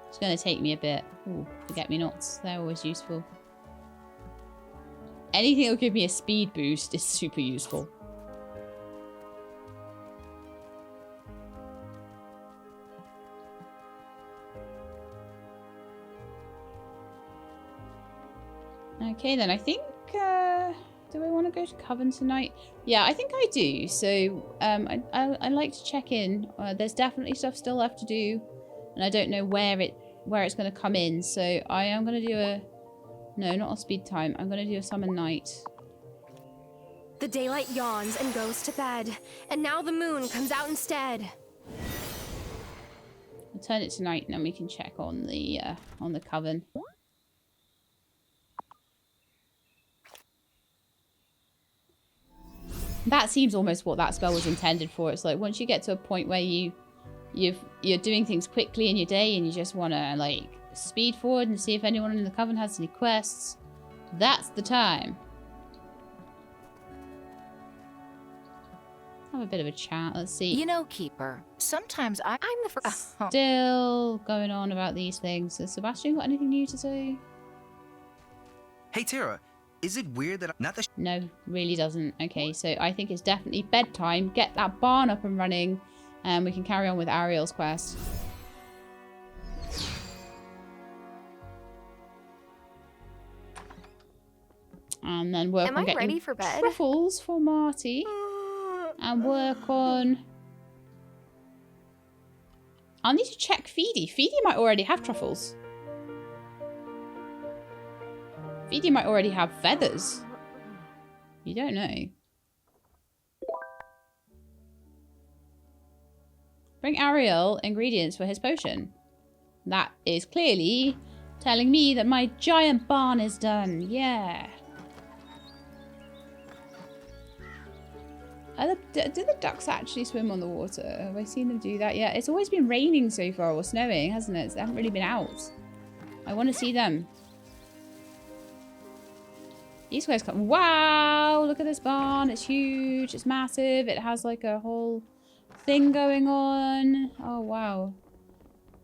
It's going to take me a bit. Ooh, forget-me-nots. They're always useful. Anything that will give me a speed boost is super useful. Okay, then I think, do I want to go to Coven tonight? Yeah, I think I do. So, I like to check in. There's definitely stuff still left to do, and I don't know where it's going to come in. So I am going to do a, no, not a speed time. I'm going to do a summon night. The daylight yawns and goes to bed, and now the moon comes out instead. I'll turn it to night, and then we can check on the Coven. That seems almost what that spell was intended for. It's like once you get to a point where you're doing things quickly in your day and you just want to like speed forward and see if anyone in the Coven has any quests, that's the time. Have a bit of a chat. Let's see. You know, Keeper, sometimes I'm the first. Still going on about these things. Has Sebastian got anything new to say? Hey, Tara. Is it weird that not that? No, really doesn't. Okay, so I think it's definitely bedtime. Get that barn up and running, and we can carry on with Ariel's quest. And then work on getting for bed? truffles for Marty, and work on. I'll need to check Feedy. Feedy might already have truffles. Feedy might already have feathers. You don't know. Bring Ariel ingredients for his potion. That is clearly Telling me that my giant barn is done. Yeah. Do the ducks actually swim on the water? Have I seen them do that yet? It's always been raining so far or snowing, hasn't it? They haven't really been out. I want to see them. These guys come. Wow! Look at this barn. It's huge. It's massive. It has like a whole thing going on. Oh, wow.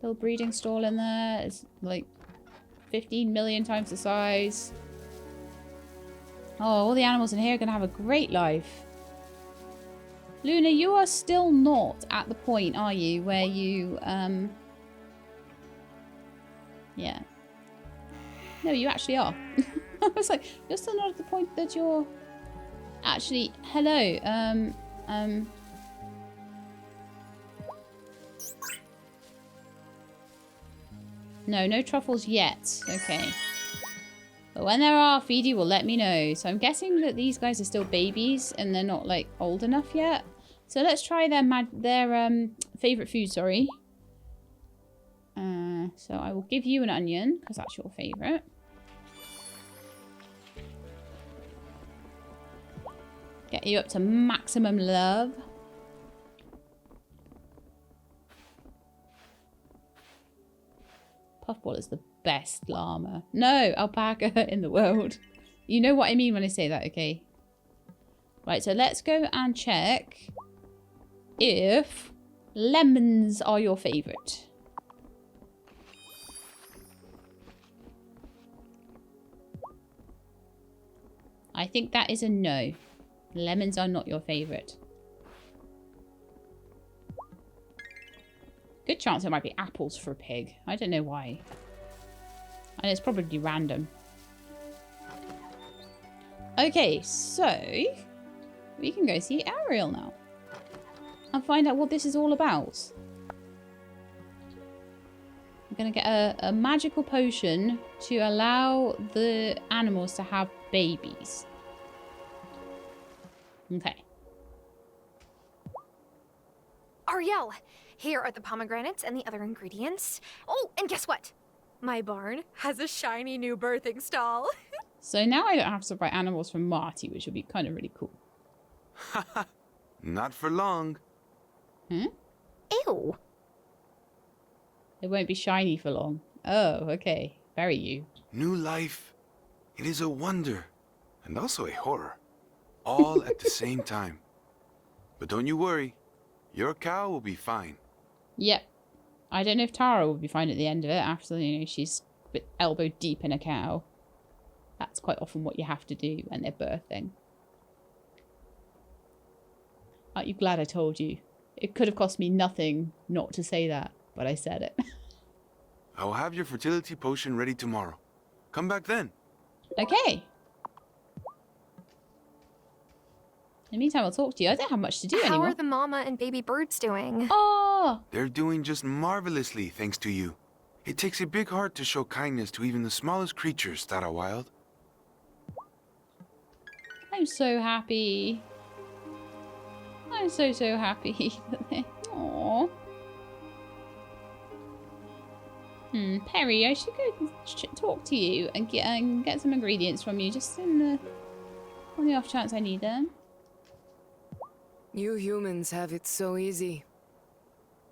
Little breeding stall in there. It's like 15 million times the size. Oh, all the animals in here are going to have a great life. Luna, you are still not at the point, are you, where you, yeah. No, you actually are. I was like, you're still not at the point that you're actually, hello, no truffles yet. Okay. But when there are, Feedy will let me know. So I'm guessing that these guys are still babies and they're not like old enough yet. So let's try their favorite food, sorry. So I will give you an onion because that's your favorite. Get you up to maximum love. Puffball is the best llama. No, alpaca in the world. You know what I mean when I say that, okay? Right, so let's go and check if lemons are your favorite. I think that is a no. Lemons are not your favorite. Good chance it might be apples for a pig. I don't know why. And it's probably random. Okay, so we can go see Ariel now. And find out what this is all about. I'm going to get a magical potion to allow the animals to have babies. Okay. Ariel, here are the pomegranates and the other ingredients. Oh, and guess what? My barn has a shiny new birthing stall. So now I don't have to buy animals from Marty, which would be kind of really cool. Not for long. Hmm? Ew. It won't be shiny for long. Oh, okay. Very you. New life. It is a wonder. And also a horror. All at the same time. But don't you worry. Your cow will be fine. Yep. I don't know if Tara will be fine at the end of it after, you know, she's a bit elbow deep in a cow. That's quite often what you have to do when they're birthing. Aren't you glad I told you? It could have cost me nothing not to say that, but I said it. I'll have your fertility potion ready tomorrow. Come back then. Okay. In the meantime, I'll talk to you. I don't have much to do anymore. How are the mama and baby birds doing? Oh! They're doing just marvelously, thanks to you. It takes a big heart to show kindness to even the smallest creatures that are wild. I'm so happy. I'm so happy. Aww. Perry, I should go talk to you and get some ingredients from you, just on the off chance I need them. You humans have it so easy.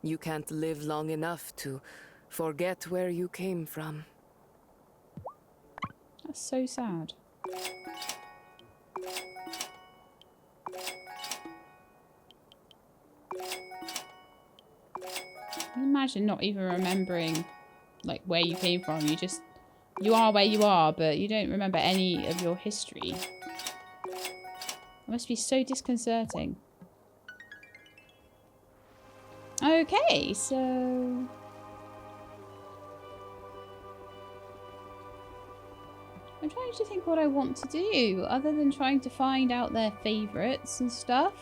You can't live long enough to forget where you came from. That's so sad. Imagine not even remembering like where you came from. You are where you are, but you don't remember any of your history. It must be so disconcerting. Okay, so I'm trying to think what I want to do other than trying to find out their favourites and stuff.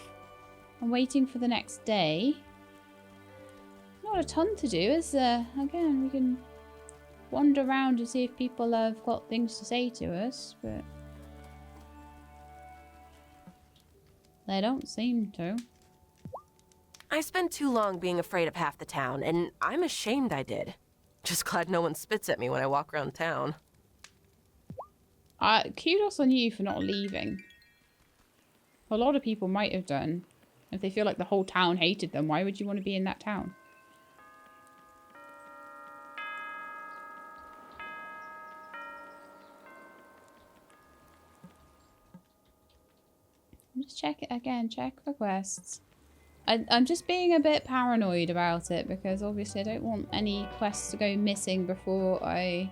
I'm waiting for the next day. Not a ton to do, is there? Again, we can wander around and see if people have got things to say to us, but they don't seem to. I spent too long being afraid of half the town, and I'm ashamed I did. Just glad no one spits at me when I walk around town. Kudos on you for not leaving. A lot of people might have done. If they feel like the whole town hated them, why would you want to be in that town? Just check it again. Check for quests. I'm just being a bit paranoid about it because obviously I don't want any quests to go missing before I...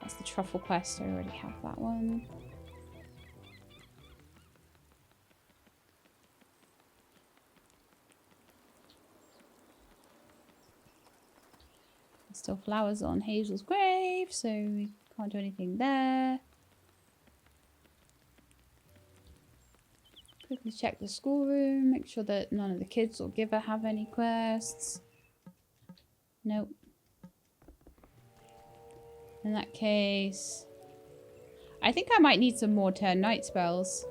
That's the truffle quest. I already have that one. There's still flowers on Hazel's grave, so we can't do anything there. Quickly check the schoolroom, make sure that none of the kids or giver have any quests. Nope. In that case, I think I might need some more turn night spells.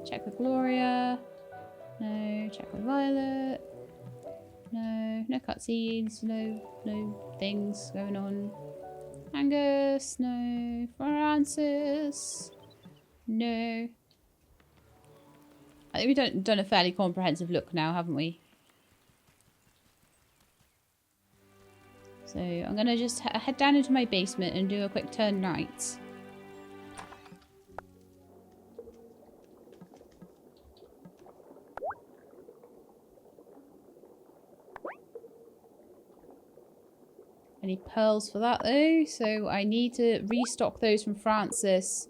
Check with Gloria. No. Check with Violet. No. No cutscenes. No things going on. Angus. No. Francis. No. I think we've done a fairly comprehensive look now, haven't we? So I'm going to just head down into my basement and do a quick turn night. I need pearls for that though, so I need to restock those from Francis.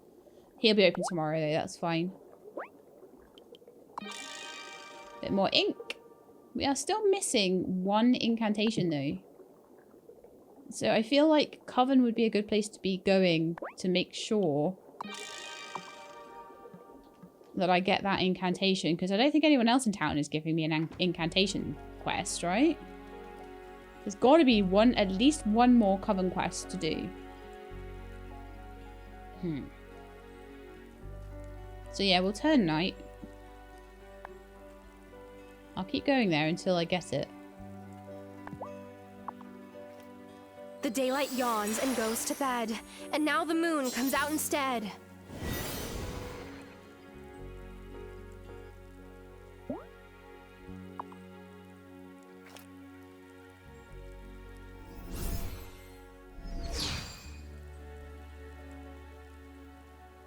He'll be open tomorrow though, that's fine. Bit more ink. We are still missing one incantation though. So I feel like Coven would be a good place to be going to make sure that I get that incantation, because I don't think anyone else in town is giving me an incantation quest, right? There's got to be at least one more Coven quest to do. So yeah, we'll turn night. I'll keep going there until I get it. The daylight yawns and goes to bed, and now the moon comes out instead. The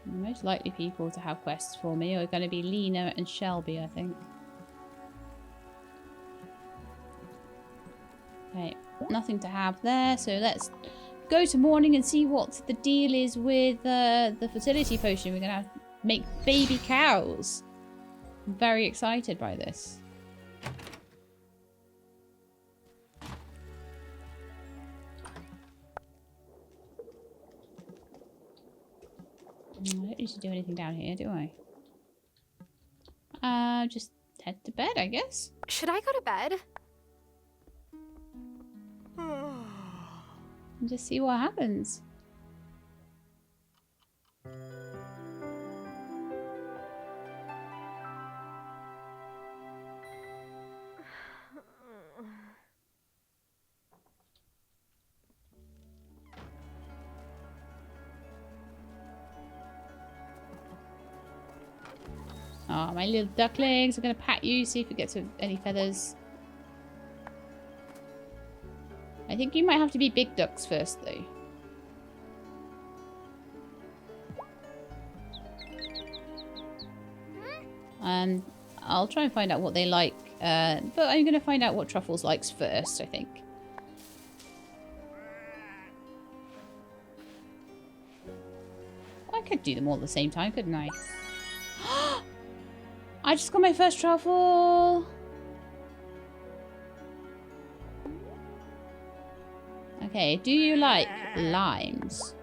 most likely people to have quests for me are going to be Lena and Shelby, I think. Okay, nothing to have there, so let's go to morning and see what the deal is with the fertility potion. We're going to make baby cows. I'm very excited by this. I don't need to do anything down here, do I? Just head to bed, I guess. Should I go to bed? And just see what happens. Oh, my little ducklings. I'm going to pat you, see if it gets any feathers. I think you might have to be big ducks first, though. I'll try and find out what they like, but I'm going to find out what Truffles likes first, I think. I could do them all at the same time, couldn't I? I just got my first truffle! Okay, do you like limes?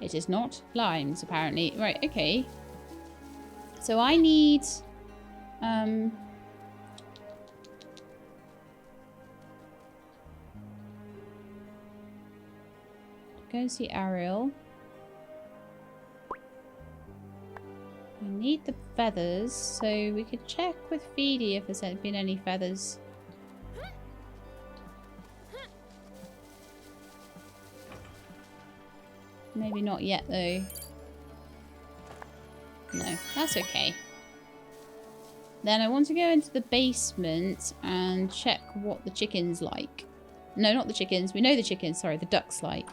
It is not limes, apparently. Right, okay. So I need... go and see Ariel. I need the feathers, so we could check with Feedy if there's been any feathers. Maybe not yet, though. No, that's okay. Then I want to go into the basement and check what the chickens like. No, not the chickens. We know the chickens. Sorry, the ducks like.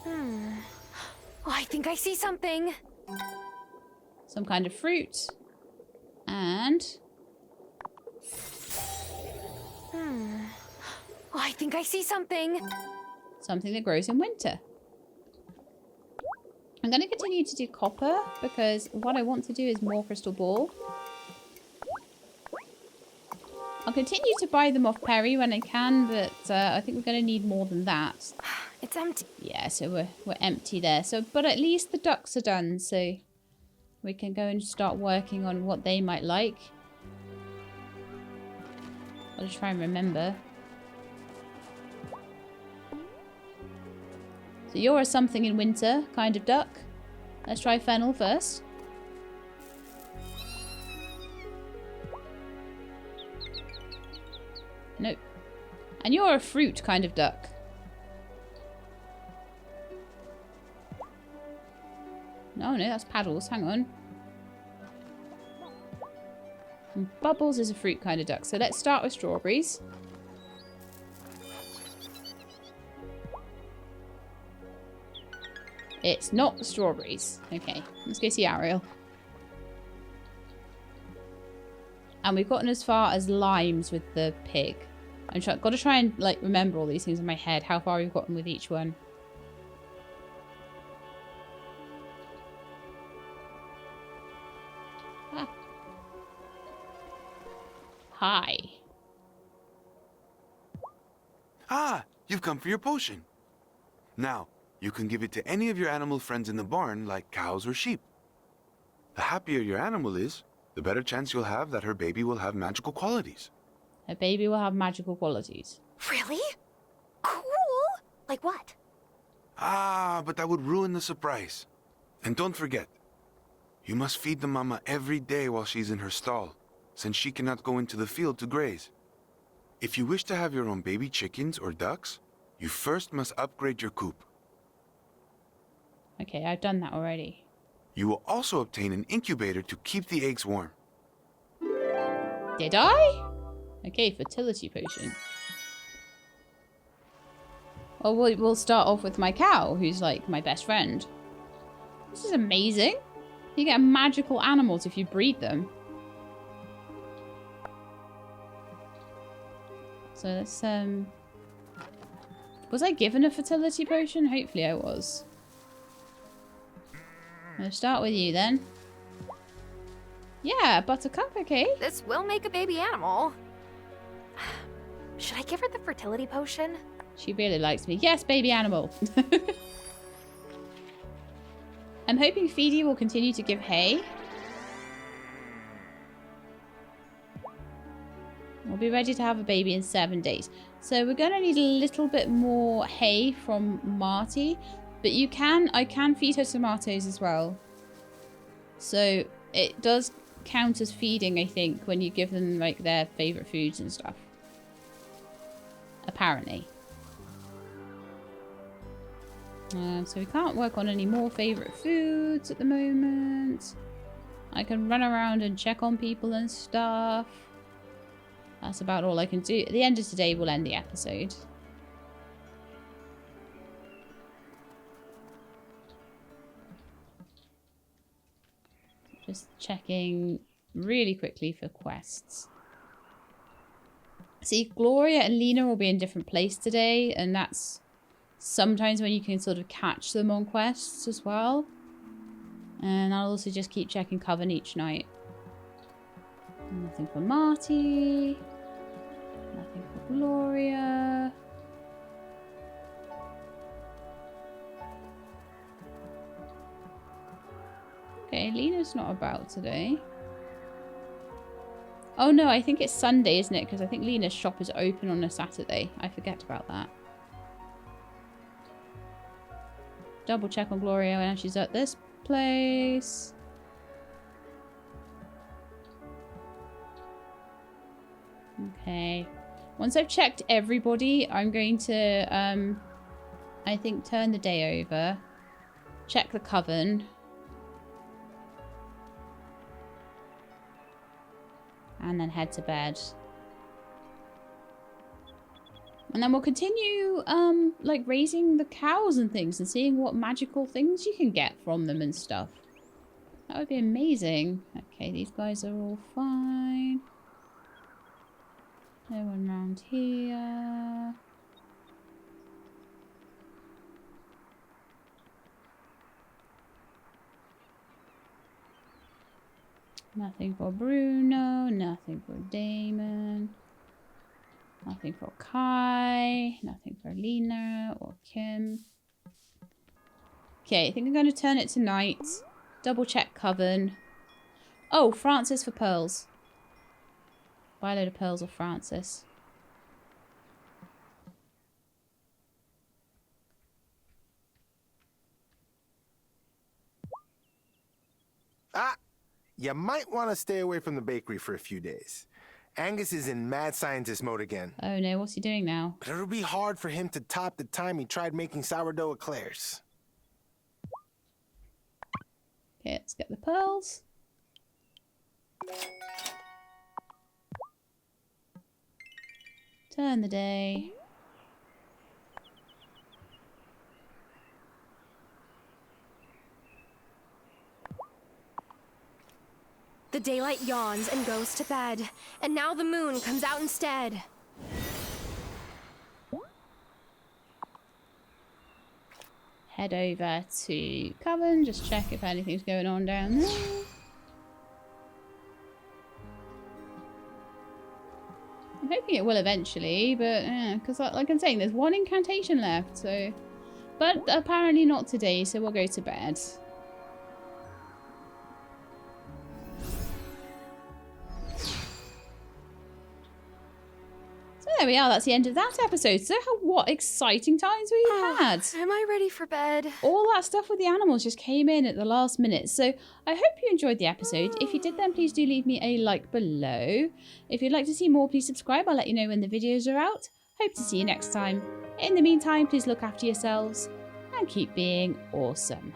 Oh, I think I see something. Some kind of fruit. And... Oh, I think I see something. something that grows in winter. I'm going to continue to do copper because what I want to do is more crystal ball. I'll continue to buy them off Perry when I can, but I think we're going to need more than that. It's empty. Yeah, so we're empty there. So, but at least the ducks are done, so we can go and start working on what they might like. I'll just try and remember. So you're a something in winter kind of duck. Let's try fennel first. Nope. And you're a fruit kind of duck. No, that's paddles. Hang on. And Bubbles is a fruit kind of duck. So let's start with strawberries. It's not strawberries. Okay, let's go see Ariel. And we've gotten as far as limes with the pig. I've got to try and like remember all these things in my head, how far we've gotten with each one. Ah. Hi. Ah, you've come for your potion. Now, you can give it to any of your animal friends in the barn, like cows or sheep. The happier your animal is, the better chance you'll have that her baby will have magical qualities. Her baby will have magical qualities. Really? Cool. Like what? Ah, but that would ruin the surprise. And don't forget, you must feed the mama every day while she's in her stall, since she cannot go into the field to graze. If you wish to have your own baby chickens or ducks, you first must upgrade your coop. Okay, I've done that already. You will also obtain an incubator to keep the eggs warm. Did I? Okay, fertility potion. Oh, we'll start off with my cow, who's like my best friend. This is amazing. You get magical animals if you breed them. So let's, was I given a fertility potion? Hopefully I was. I'll start with you then. Yeah, Buttercup, okay. This will make a baby animal. Should I give her the fertility potion? She really likes me. Yes, baby animal. I'm hoping Feedy will continue to give hay. We'll be ready to have a baby in 7 days. So we're going to need a little bit more hay from Marty. But I can feed her tomatoes as well. So it does count as feeding, I think, when you give them like their favourite foods and stuff. Apparently. So we can't work on any more favourite foods at the moment. I can run around and check on people and stuff. That's about all I can do. At the end of today, we'll end the episode. Just checking really quickly for quests. See, Gloria and Lena will be in different place today, and that's sometimes when you can sort of catch them on quests as well. And I'll also just keep checking Coven each night. Nothing for Marty. Nothing for Gloria. Okay, Lena's not about today. Oh no, I think it's Sunday, isn't it? Because I think Lena's shop is open on a Saturday. I forget about that. Double check on Gloria when she's at this place. Okay. Once I've checked everybody, I'm going to, I think, turn the day over. Check the coven. And then head to bed. And then we'll continue, like, raising the cows and things and seeing what magical things you can get from them and stuff. That would be amazing. Okay, these guys are all fine. No one around here. Nothing for Bruno, nothing for Damon. Nothing for Kai, nothing for Lena or Kim. Okay, I think I'm going to turn it to night. Double check Coven. Oh, Francis for pearls. Buy a load of pearls of Francis. You might want to stay away from the bakery for a few days. Angus is in mad scientist mode again. Oh no, what's he doing now? But it'll be hard for him to top the time he tried making sourdough eclairs. Okay, let's get the pearls. Turn the day. The daylight yawns and goes to bed, and now the moon comes out instead. Head over to Coven, just check if anything's going on down there. I'm hoping it will eventually, but because like I'm saying, there's one incantation left, so. But apparently not today, so we'll go to bed. There we are, that's the end of that episode. So what exciting times we had. Am I ready for bed? All that stuff with the animals just came in at the last minute. So I hope you enjoyed the episode. If you did, then please do leave me a like below. If you'd like to see more, please subscribe. I'll let you know when the videos are out. Hope to see you next time. In the meantime, please look after yourselves and keep being awesome.